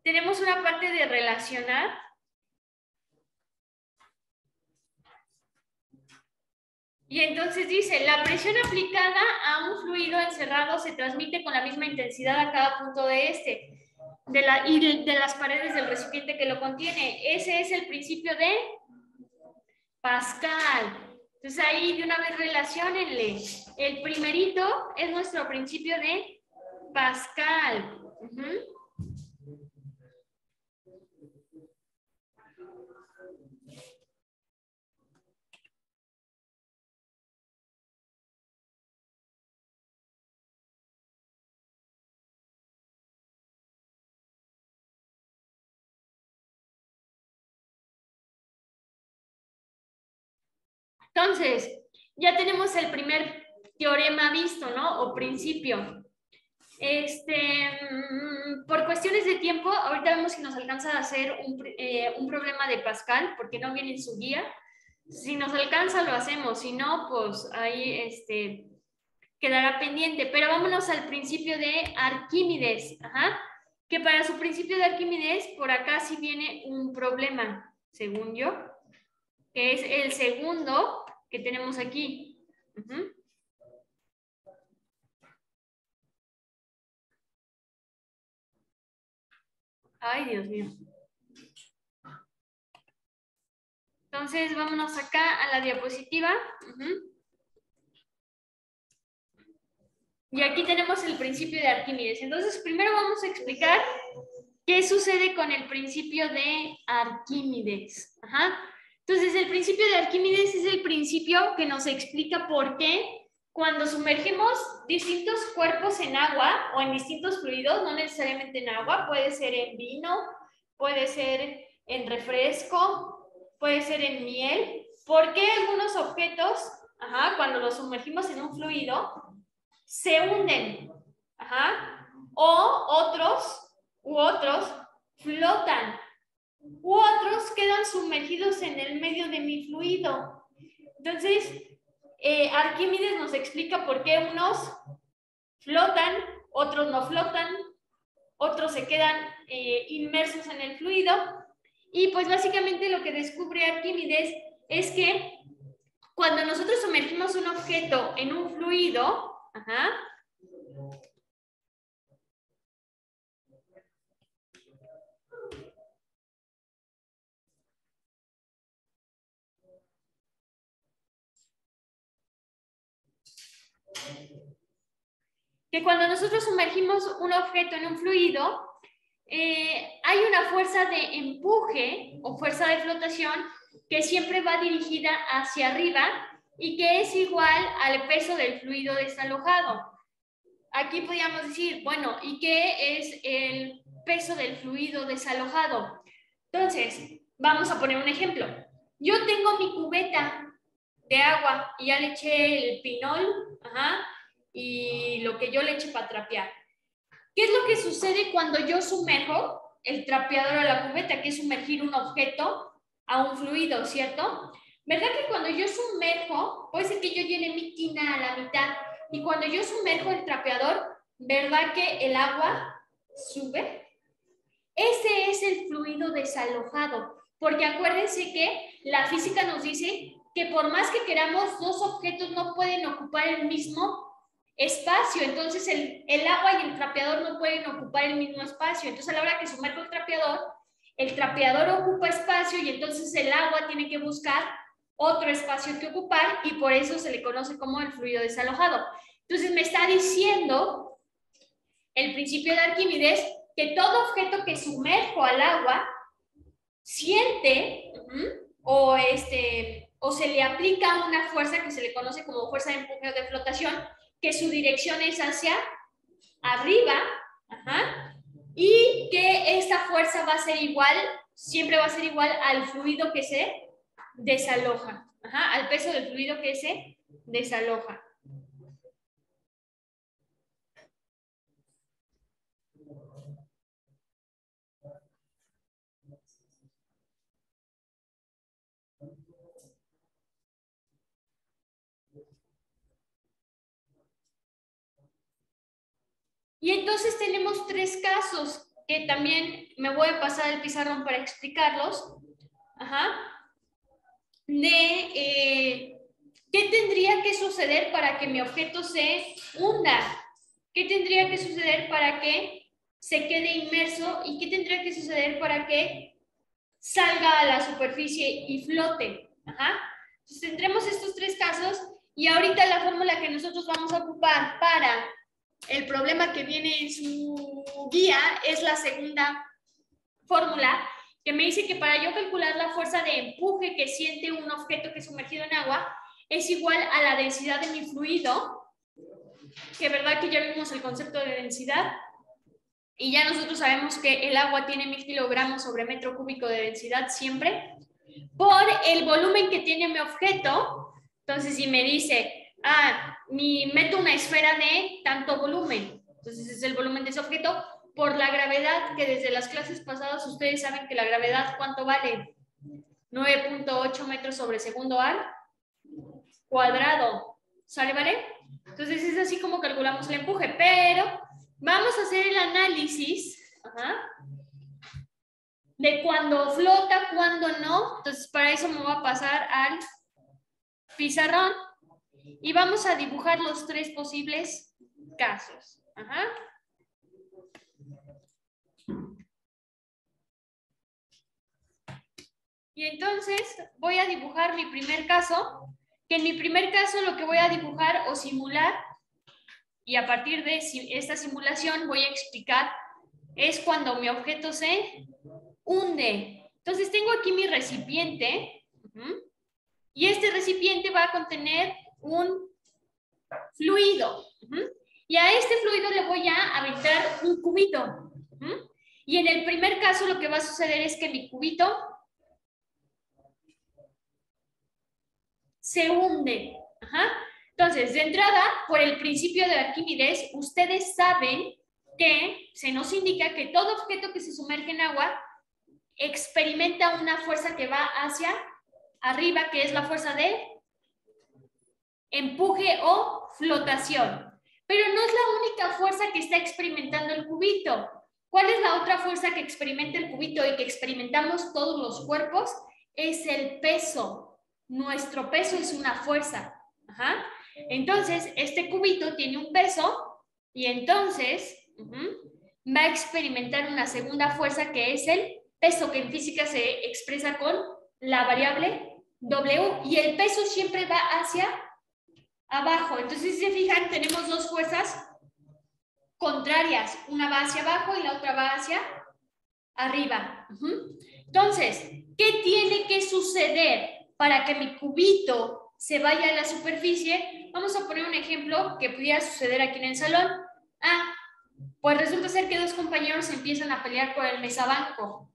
tenemos una parte de relacionar. Y entonces dice, la presión aplicada a un fluido encerrado se transmite con la misma intensidad a cada punto de de las paredes del recipiente que lo contiene. Ese es el principio de Pascal. Entonces ahí de una vez relaciónenle. El primerito es nuestro principio de Pascal. Entonces, ya tenemos el primer teorema visto, ¿no? O principio. Por cuestiones de tiempo, ahorita vemos si nos alcanza a hacer un problema de Pascal, porque no viene en su guía. Si nos alcanza, lo hacemos. Si no, pues ahí quedará pendiente. Pero vámonos al principio de Arquímedes. Ajá. Que para su principio de Arquímedes, por acá sí viene un problema, según yo, que es el segundo que tenemos aquí. Ay, Dios mío. Entonces, vámonos acá a la diapositiva. Y aquí tenemos el principio de Arquímedes. Entonces, primero vamos a explicar qué sucede con el principio de Arquímedes. Ajá. Entonces, el principio de Arquímedes es el principio que nos explica por qué cuando sumergimos distintos cuerpos en agua o en distintos fluidos, no necesariamente en agua, puede ser en vino, puede ser en refresco, puede ser en miel, ¿por qué algunos objetos, cuando los sumergimos en un fluido, se hunden? O otros flotan, u otros quedan sumergidos en el medio de mi fluido. Entonces, Arquímedes nos explica por qué unos flotan, otros no flotan, otros se quedan inmersos en el fluido. Y pues básicamente lo que descubre Arquímedes es que cuando nosotros sumergimos un objeto en un fluido, que cuando nosotros sumergimos un objeto en un fluido, hay una fuerza de empuje o fuerza de flotación que siempre va dirigida hacia arriba y que es igual al peso del fluido desalojado. Aquí podríamos decir, bueno, ¿y qué es el peso del fluido desalojado? Entonces, vamos a poner un ejemplo. Yo tengo mi cubeta de agua y ya le eché el pinol, y lo que yo le eché para trapear. ¿Qué es lo que sucede cuando yo sumerjo el trapeador a la cubeta, que es sumergir un objeto a un fluido, ¿cierto? ¿Verdad que cuando yo sumerjo, puede ser que yo llene mi tina a la mitad, y cuando yo sumerjo el trapeador, ¿verdad que el agua sube? Ese es el fluido desalojado, porque acuérdense que la física nos dice que por más que queramos, dos objetos no pueden ocupar el mismo espacio. Entonces el agua y el trapeador no pueden ocupar el mismo espacio. Entonces a la hora que sumerjo el trapeador ocupa espacio y entonces el agua tiene que buscar otro espacio que ocupar y por eso se le conoce como el fluido desalojado. Entonces me está diciendo el principio de Arquímedes que todo objeto que sumerjo al agua siente o se le aplica una fuerza que se le conoce como fuerza de empuje o de flotación, que su dirección es hacia arriba, y que esta fuerza va a ser igual, siempre va a ser igual al fluido que se desaloja, al peso del fluido que se desaloja. Y entonces tenemos tres casos que también me voy a pasar el pizarrón para explicarlos. ¿Qué tendría que suceder para que mi objeto se hunda? ¿Qué tendría que suceder para que se quede inmerso? ¿Y qué tendría que suceder para que salga a la superficie y flote? Entonces tendremos estos tres casos y ahorita la fórmula que nosotros vamos a ocupar para el problema que viene en su guía es la segunda fórmula, que me dice que para yo calcular la fuerza de empuje que siente un objeto que es sumergido en agua es igual a la densidad de mi fluido, que verdad que ya vimos el concepto de densidad, y ya nosotros sabemos que el agua tiene 1000 kilogramos sobre metro cúbico de densidad siempre, por el volumen que tiene mi objeto. Entonces, si me dice, meto una esfera de tanto volumen, entonces es el volumen de ese objeto, por la gravedad, que desde las clases pasadas ustedes saben que la gravedad, ¿cuánto vale? 9.8 metros sobre segundo al cuadrado. ¿Sale, vale? Entonces es así como calculamos el empuje, pero vamos a hacer el análisis de cuando flota, cuando no. Entonces para eso me voy a pasar al pizarrón y vamos a dibujar los tres posibles casos. Y entonces voy a dibujar mi primer caso, que en mi primer caso lo que voy a dibujar o simular, y a partir de esta simulación voy a explicar, es cuando mi objeto se hunde. Entonces tengo aquí mi recipiente, y este recipiente va a contener un fluido, y a este fluido le voy a aventar un cubito, y en el primer caso lo que va a suceder es que mi cubito se hunde. Entonces, de entrada, por el principio de Arquímedes, ustedes saben que se nos indica que todo objeto que se sumerge en agua experimenta una fuerza que va hacia arriba, que es la fuerza de empuje o flotación. Pero no es la única fuerza que está experimentando el cubito. ¿Cuál es la otra fuerza que experimenta el cubito y que experimentamos todos los cuerpos? Es el peso. Nuestro peso es una fuerza. Entonces, este cubito tiene un peso y entonces va a experimentar una segunda fuerza que es el peso, que en física se expresa con la variable W, y el peso siempre va hacia abajo. Entonces, si se fijan, tenemos dos fuerzas contrarias. Una va hacia abajo y la otra va hacia arriba. Entonces, ¿qué tiene que suceder para que mi cubito se vaya a la superficie? Vamos a poner un ejemplo que pudiera suceder aquí en el salón. Pues resulta ser que dos compañeros empiezan a pelear por el mesabanco.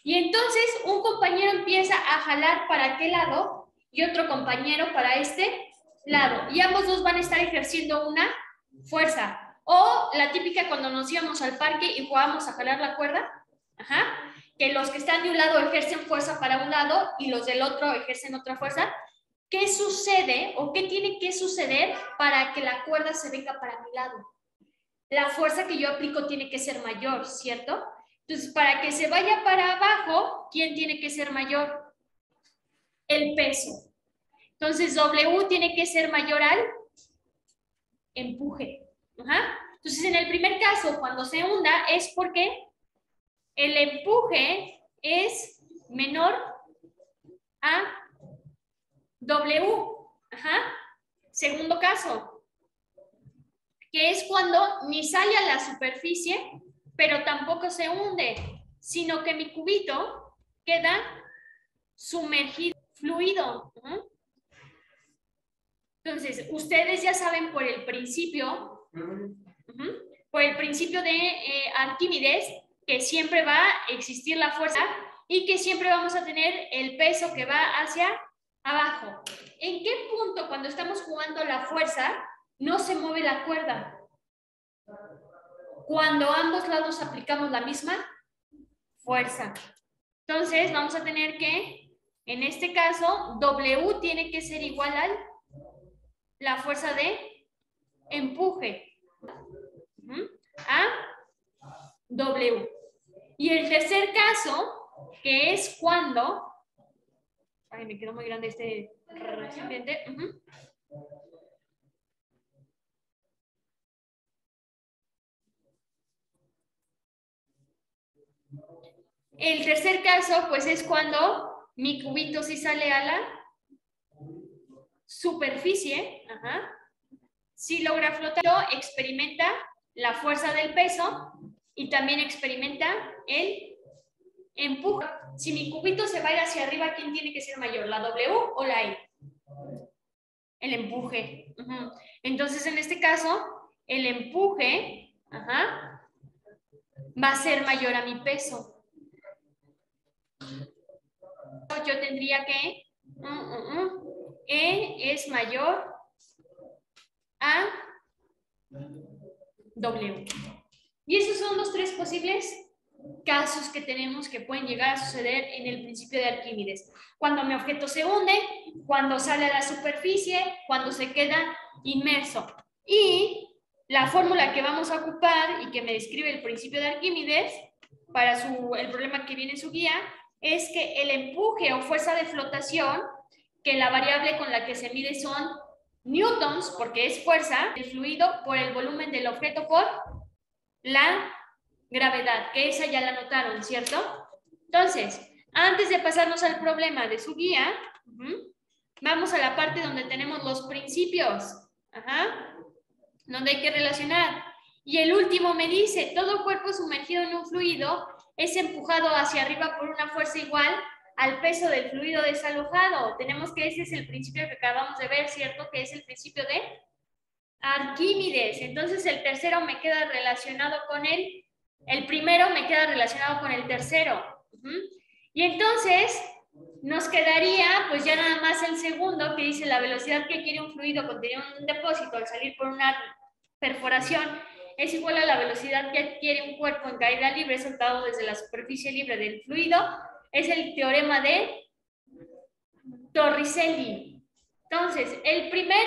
Y entonces un compañero empieza a jalar para aquel lado y otro compañero para este lado. Y ambos dos van a estar ejerciendo una fuerza. O la típica cuando nos íbamos al parque y jugábamos a jalar la cuerda. Que los que están de un lado ejercen fuerza para un lado y los del otro ejercen otra fuerza. ¿Qué sucede o qué tiene que suceder para que la cuerda se venga para mi lado? La fuerza que yo aplico tiene que ser mayor, ¿cierto? Entonces, para que se vaya para abajo, ¿quién tiene que ser mayor? El peso. Entonces, W tiene que ser mayor al empuje. Entonces, en el primer caso, cuando se hunda, es porque el empuje es menor a W. Segundo caso, que es cuando ni sale a la superficie, pero tampoco se hunde, sino que mi cubito queda sumergido, fluido. Entonces, ustedes ya saben por el principio, de Arquímedes, que siempre va a existir la fuerza y que siempre vamos a tener el peso que va hacia abajo. ¿En qué punto cuando estamos jugando la fuerza no se mueve la cuerda? Cuando ambos lados aplicamos la misma fuerza. Entonces, vamos a tener que, en este caso, W tiene que ser igual a la fuerza de empuje. A W. Y el tercer caso, que es cuando... Ay, me quedó muy grande este recipiente. El tercer caso, pues es cuando mi cubito sí sale a la superficie, sí logra flotar, experimenta la fuerza del peso y también experimenta el empuje. Si mi cubito se va a ir hacia arriba, ¿quién tiene que ser mayor? ¿La W o la I? El empuje. Entonces, en este caso, el empuje va a ser mayor a mi peso. Yo tendría que E es mayor a W. Y esos son los tres posibles casos que tenemos que pueden llegar a suceder en el principio de Arquímedes. Cuando mi objeto se hunde, cuando sale a la superficie, cuando se queda inmerso. Y la fórmula que vamos a ocupar y que me describe el principio de Arquímedes para el problema que viene en su guía es que el empuje o fuerza de flotación, que la variable con la que se mide son newtons, porque es fuerza del fluido por el volumen del objeto por la gravedad, que esa ya la notaron, ¿cierto? Entonces, antes de pasarnos al problema de su guía, vamos a la parte donde tenemos los principios, donde hay que relacionar. Y el último me dice, todo cuerpo sumergido en un fluido es empujado hacia arriba por una fuerza igual al peso del fluido desalojado. Tenemos que ese es el principio que acabamos de ver, ¿cierto? Que es el principio de Arquímedes. Entonces el tercero me queda relacionado con el primero me queda relacionado con el tercero. Y entonces nos quedaría pues ya nada más el segundo, que dice la velocidad que quiere un fluido contenido en un depósito al salir por una perforación es igual a la velocidad que adquiere un cuerpo en caída libre soltado desde la superficie libre del fluido. Es el teorema de Torricelli. Entonces, el primer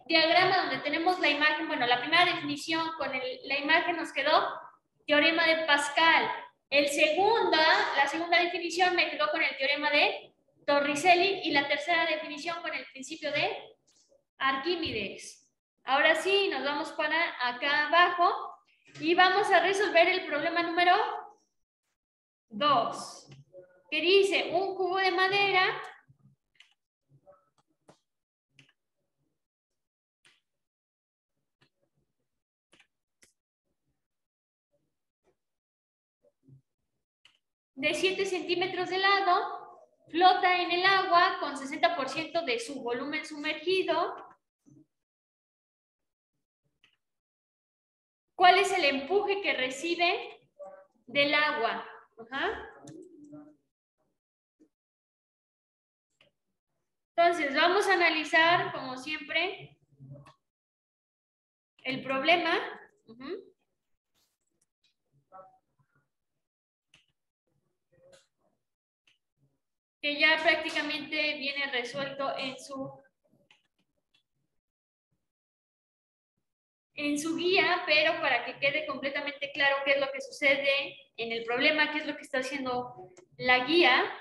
diagrama donde tenemos la imagen, bueno, la primera definición con la imagen nos quedó teorema de Pascal. La segunda definición me quedó con el teorema de Torricelli y la tercera definición con el principio de Arquímedes. Ahora sí, nos vamos para acá abajo y vamos a resolver el problema número 2, que dice un cubo de madera de 7 centímetros de lado, flota en el agua con 60% de su volumen sumergido. ¿Cuál es el empuje que recibe del agua? Ajá. Entonces, vamos a analizar, como siempre, el problema. Que ya prácticamente viene resuelto en su guía, pero para que quede completamente claro qué es lo que sucede en el problema, qué es lo que está haciendo la guía.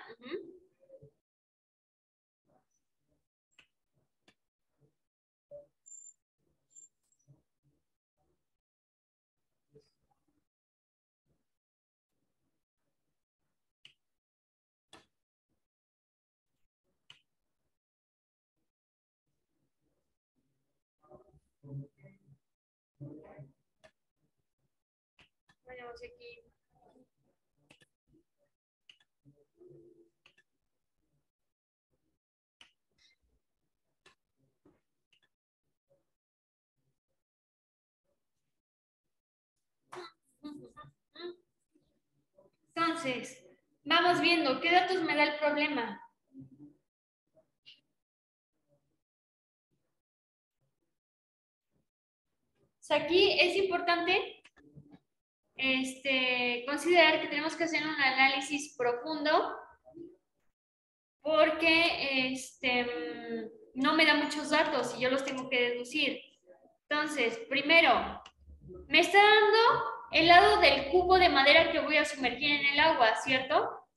Vayamos aquí. Entonces, vamos viendo qué datos me da el problema. Aquí es importante considerar que tenemos que hacer un análisis profundo porque no me da muchos datos y yo los tengo que deducir. Entonces, primero, me está dando el lado del cubo de madera que voy a sumergir en el agua, ¿cierto?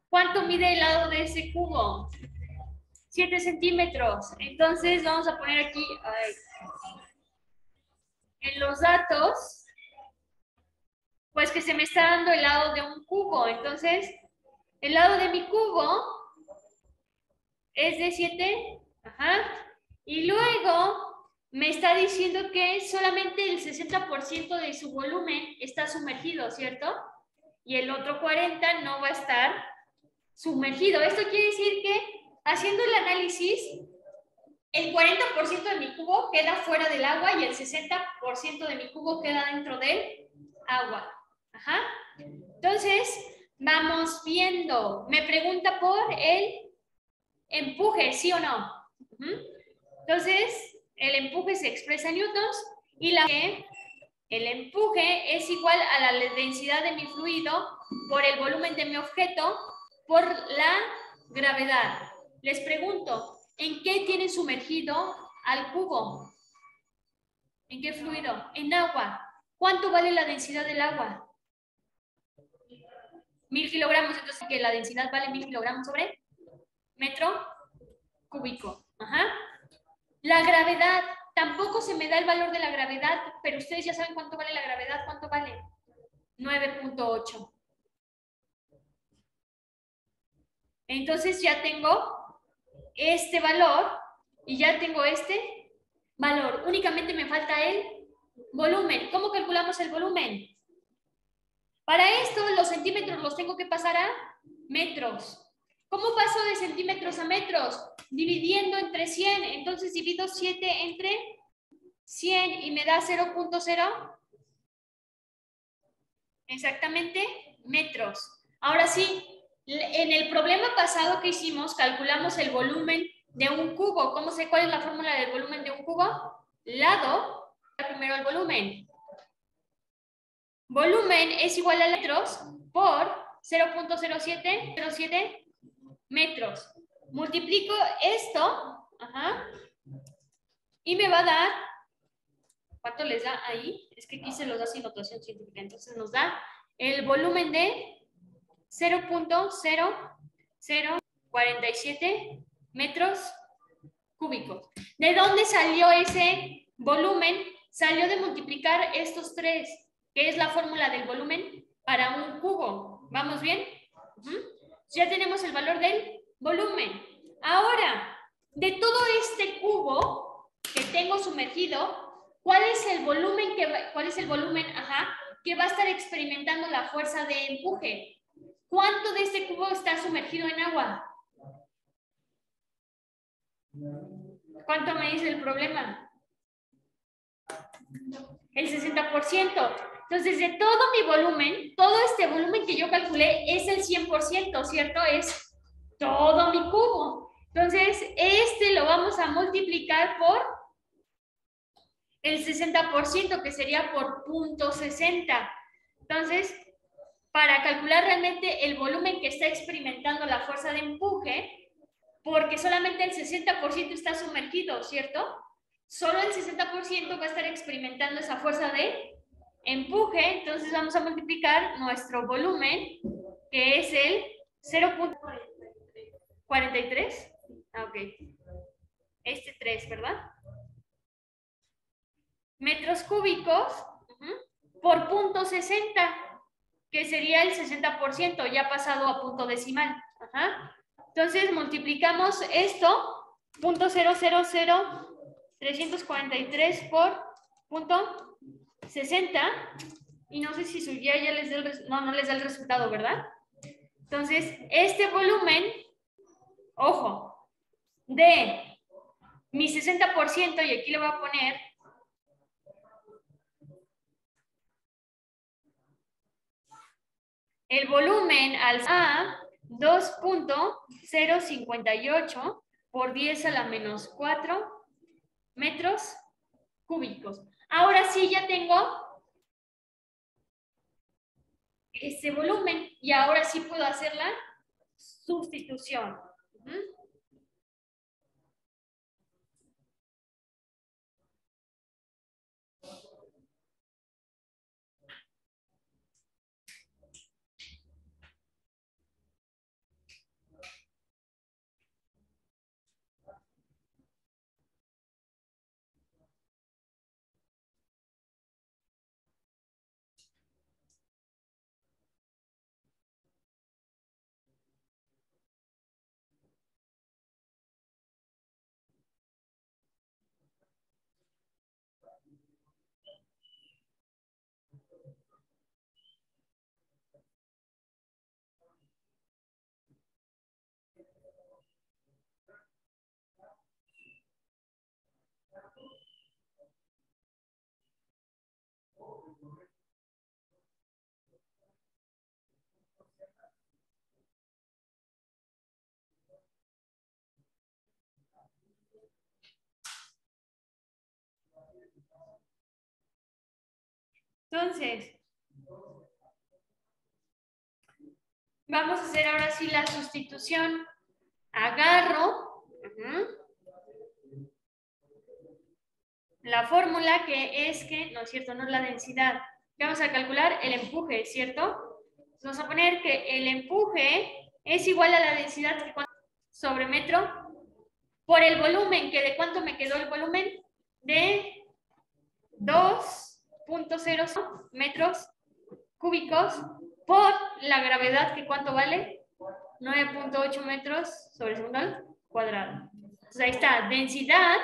¿Cuánto mide el lado de ese cubo? 7 centímetros. Entonces, vamos a poner aquí en los datos, pues que se me está dando el lado de un cubo. Entonces, el lado de mi cubo es de 7. Ajá. Y luego me está diciendo que solamente el 60% de su volumen está sumergido, ¿cierto? Y el otro 40% no va a estar sumergido. Esto quiere decir que, haciendo el análisis, el 40% de mi cubo queda fuera del agua y el 60% de mi cubo queda dentro del agua. Ajá. Entonces, vamos viendo. Me pregunta por el empuje, ¿sí o no? Entonces, el empuje se expresa en newtons y el empuje es igual a la densidad de mi fluido por el volumen de mi objeto por la gravedad. Les pregunto, ¿en qué tiene sumergido al cubo? ¿En qué fluido? En agua. ¿Cuánto vale la densidad del agua? 1000 kilogramos, entonces que la densidad vale 1000 kilogramos sobre metro cúbico. Ajá. La gravedad, tampoco se me da el valor de la gravedad, pero ustedes ya saben cuánto vale la gravedad. ¿Cuánto vale? 9.8. Entonces ya tengo este valor y ya tengo este valor. Únicamente me falta el volumen. ¿Cómo calculamos el volumen? Para esto, los centímetros los tengo que pasar a metros. ¿Cómo paso de centímetros a metros? Dividiendo entre 100. Entonces divido 7 entre 100 y me da 0.0. Exactamente, metros. Ahora sí, en el problema pasado que hicimos, calculamos el volumen de un cubo. ¿Cómo sé cuál es la fórmula del volumen de un cubo? Lado, primero el volumen. Volumen es igual a metros por 0.0707 metros. Multiplico esto, y me va a dar, ¿cuánto les da ahí? Es que aquí se los da sin notación científica, entonces nos da el volumen de 0.0047 metros cúbicos. ¿De dónde salió ese volumen? Salió de multiplicar estos tres, que es la fórmula del volumen para un cubo. ¿Vamos bien? Ya tenemos el valor del volumen. Ahora, de todo este cubo que tengo sumergido, ¿cuál es el volumen que va a estar experimentando la fuerza de empuje. ¿Cuánto de este cubo está sumergido en agua? ¿Cuánto me dice el problema? El 60%. Entonces, de todo mi volumen, todo este volumen que yo calculé es el 100%, ¿cierto? Es todo mi cubo. Entonces, este lo vamos a multiplicar por el 60%, que sería por 0.60. Entonces, para calcular realmente el volumen que está experimentando la fuerza de empuje, porque solamente el 60% está sumergido, ¿cierto? Solo el 60% va a estar experimentando esa fuerza de empuje, entonces vamos a multiplicar nuestro volumen, que es el 0.43. Ok. Este 3, ¿verdad? Metros cúbicos por 0.60, que sería el 60%, ya pasado a punto decimal. Entonces multiplicamos esto, 0.000343 por 0.60, y no sé si su guía ya les da no les da el resultado, ¿verdad? Entonces, este volumen, ojo, de mi 60%, y aquí lo voy a poner, el volumen al a 2.058 por 10 a la menos 4 metros cúbicos. Ahora sí ya tengo este volumen y ahora sí puedo hacer la sustitución. Entonces, vamos a hacer ahora sí la sustitución. Agarro la fórmula, que es que, no es cierto, no es la densidad. Vamos a calcular el empuje, ¿cierto? Vamos a poner que el empuje es igual a la densidad sobre metro por el volumen, que de cuánto me quedó el volumen, de 2.0 metros cúbicos por la gravedad, que cuánto vale, 9.8 metros sobre segundo al cuadrado. Entonces ahí está, densidad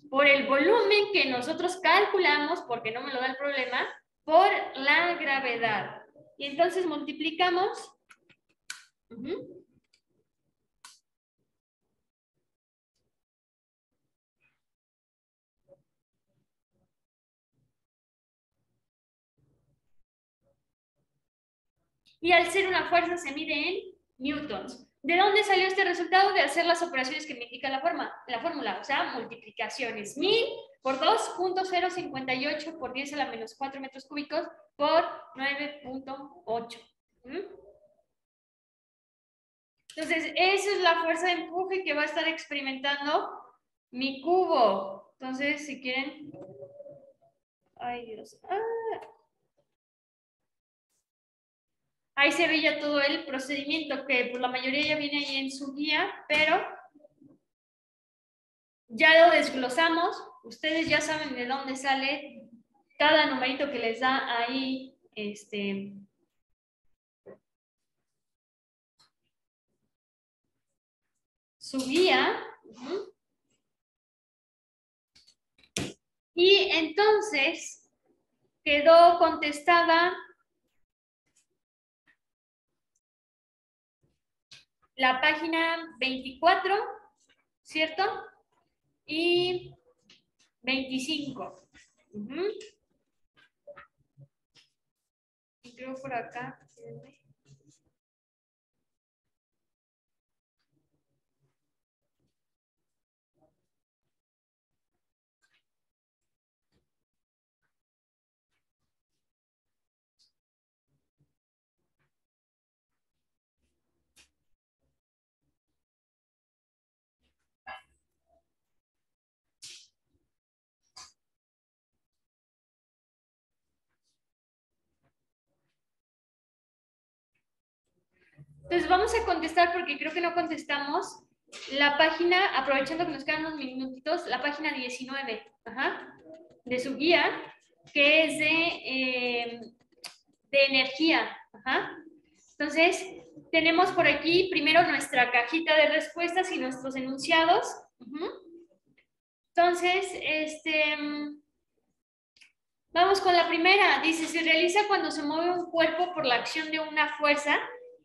por el volumen que nosotros calculamos, porque no me lo da el problema, por la gravedad. Y entonces multiplicamos. Y al ser una fuerza se mide en newtons. ¿De dónde salió este resultado? De hacer las operaciones que me indica la fórmula, o sea, multiplicaciones. 1000 por 2.058 por 10 a la menos 4 metros cúbicos por 9.8. Entonces, esa es la fuerza de empuje que va a estar experimentando mi cubo. Entonces, si quieren... Ay, Dios. Ahí se ve ya todo el procedimiento, que pues la mayoría ya viene ahí en su guía, pero ya lo desglosamos. Ustedes ya saben de dónde sale cada numerito que les da ahí su guía. Y entonces, quedó contestada la página 24, ¿cierto? Y 25. Y creo por acá. Entonces vamos a contestar porque creo que no contestamos la página, aprovechando que nos quedan unos minutitos, la página 19, de su guía, que es de energía. Entonces, tenemos por aquí primero nuestra cajita de respuestas y nuestros enunciados. Entonces, vamos con la primera. Dice, se realiza cuando se mueve un cuerpo por la acción de una fuerza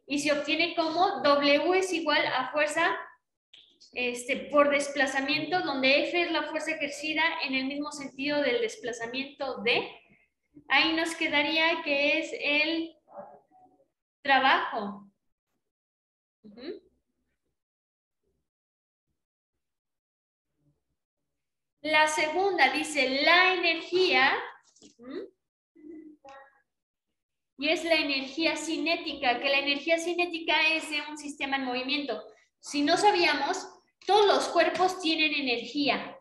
y se obtiene como W es igual a fuerza por desplazamiento, donde F es la fuerza ejercida en el mismo sentido del desplazamiento D. Ahí nos quedaría que es el trabajo. La segunda dice la energía. Y es la energía cinética, que la energía cinética es de un sistema en movimiento. Si no sabíamos, todos los cuerpos tienen energía.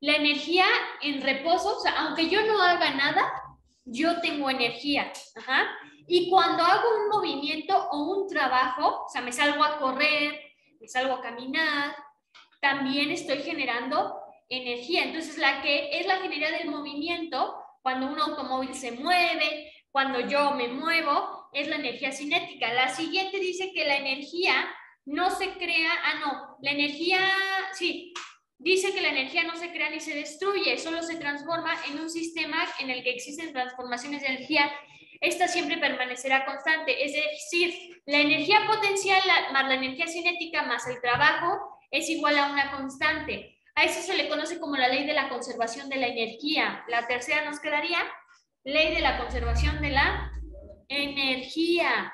La energía en reposo, o sea, aunque yo no haga nada, yo tengo energía. Y cuando hago un movimiento o un trabajo, o sea, me salgo a correr, me salgo a caminar, también estoy generando energía. Entonces, la que es la energía del movimiento, cuando un automóvil se mueve, cuando yo me muevo, es la energía cinética. La siguiente dice que la energía no se crea, la energía, sí, dice que la energía no se crea ni se destruye, solo se transforma en un sistema en el que existen transformaciones de energía. Esta siempre permanecerá constante, es decir, la energía potencial más la energía cinética más el trabajo es igual a una constante. A eso se le conoce como la ley de la conservación de la energía. La tercera nos quedaría ley de la conservación de la energía.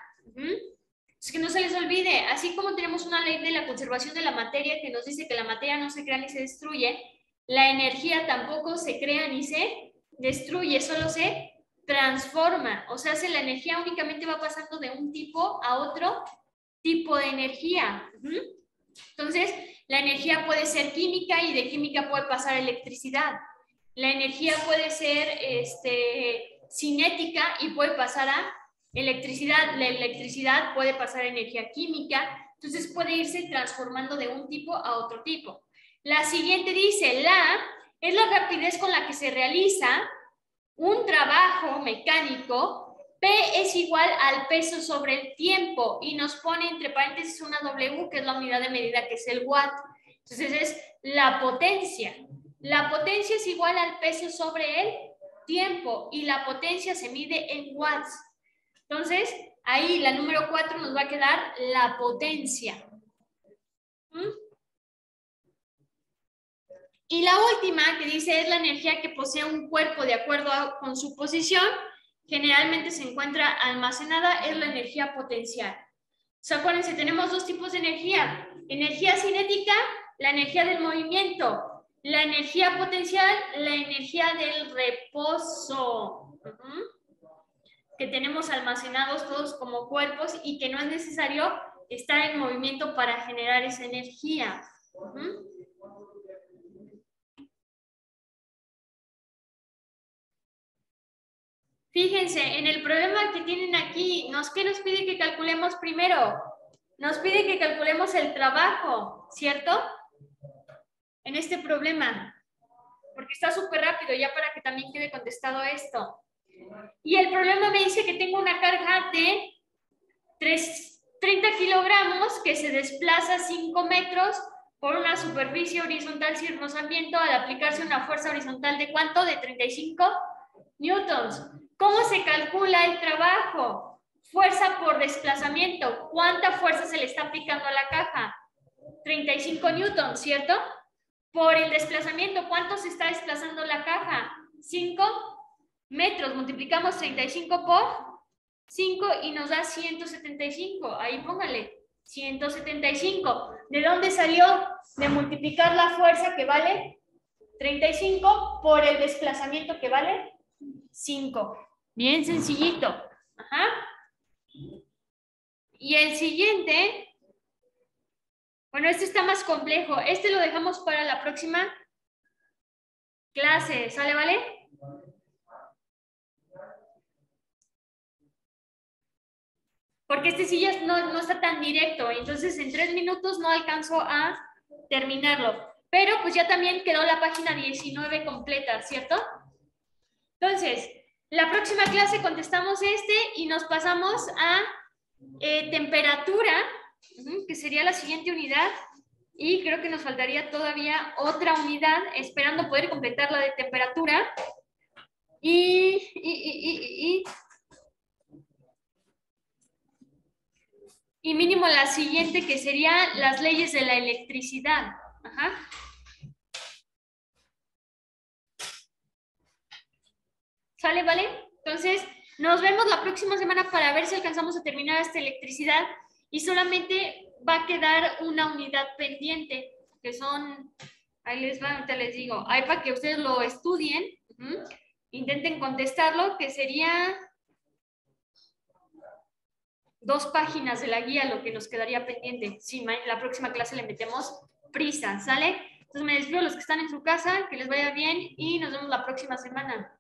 Es que no se les olvide, así como tenemos una ley de la conservación de la materia que nos dice que la materia no se crea ni se destruye, la energía tampoco se crea ni se destruye, solo se transforma. O sea, la energía únicamente va pasando de un tipo a otro tipo de energía. Entonces, la energía puede ser química y de química puede pasar a electricidad. La energía puede ser cinética y puede pasar a electricidad. La electricidad puede pasar a energía química. Entonces puede irse transformando de un tipo a otro tipo. La siguiente dice, es la rapidez con la que se realiza un trabajo mecánico. P es igual al peso sobre el tiempo y nos pone entre paréntesis una W, que es la unidad de medida, que es el watt. Entonces es la potencia. La potencia es igual al peso sobre el tiempo y la potencia se mide en watts. Entonces, ahí la número 4 nos va a quedar la potencia. Y la última, que dice es la energía que posee un cuerpo de acuerdo con su posición, generalmente se encuentra almacenada, es la energía potencial. O sea, acuérdense, tenemos dos tipos de energía. Energía cinética, la energía del movimiento. La energía potencial, la energía del reposo. Que tenemos almacenados todos como cuerpos y que no es necesario estar en movimiento para generar esa energía. Fíjense, en el problema que tienen aquí, ¿qué nos pide que calculemos primero? Nos pide que calculemos el trabajo, ¿cierto? En este problema, porque está súper rápido, ya para que también quede contestado esto. Y el problema me dice que tengo una carga de 30 kilogramos que se desplaza 5 metros por una superficie horizontal sin rozamiento al aplicarse una fuerza horizontal de ¿cuánto? De 35 newtons. ¿Cómo se calcula el trabajo? Fuerza por desplazamiento. ¿Cuánta fuerza se le está aplicando a la caja? 35 newtons, ¿cierto? Por el desplazamiento, ¿cuánto se está desplazando la caja? 5 metros. Multiplicamos 35 por 5 y nos da 175. Ahí póngale, 175. ¿De dónde salió? De multiplicar la fuerza que vale 35 por el desplazamiento que vale 5. Bien sencillito. Ajá. Y el siguiente, bueno, este está más complejo. Este lo dejamos para la próxima clase. ¿Sale, vale? Porque este sí ya no está tan directo. Entonces, en 3 minutos no alcanzo a terminarlo. Pero pues ya también quedó la página 19 completa, ¿cierto? Entonces, la próxima clase contestamos este y nos pasamos a temperatura, que sería la siguiente unidad. Y creo que nos faltaría todavía otra unidad, esperando poder completar la de temperatura. Y mínimo la siguiente, que sería las leyes de la electricidad. Ajá. ¿Sale, vale? Entonces, nos vemos la próxima semana para ver si alcanzamos a terminar esta electricidad y solamente va a quedar una unidad pendiente, que son, ahí les va, ahorita les digo, ahí para que ustedes lo estudien, intenten contestarlo, que sería 2 páginas de la guía lo que nos quedaría pendiente. Sí, en la próxima clase le metemos prisa, ¿sale? Entonces me despido a los que están en su casa, que les vaya bien y nos vemos la próxima semana.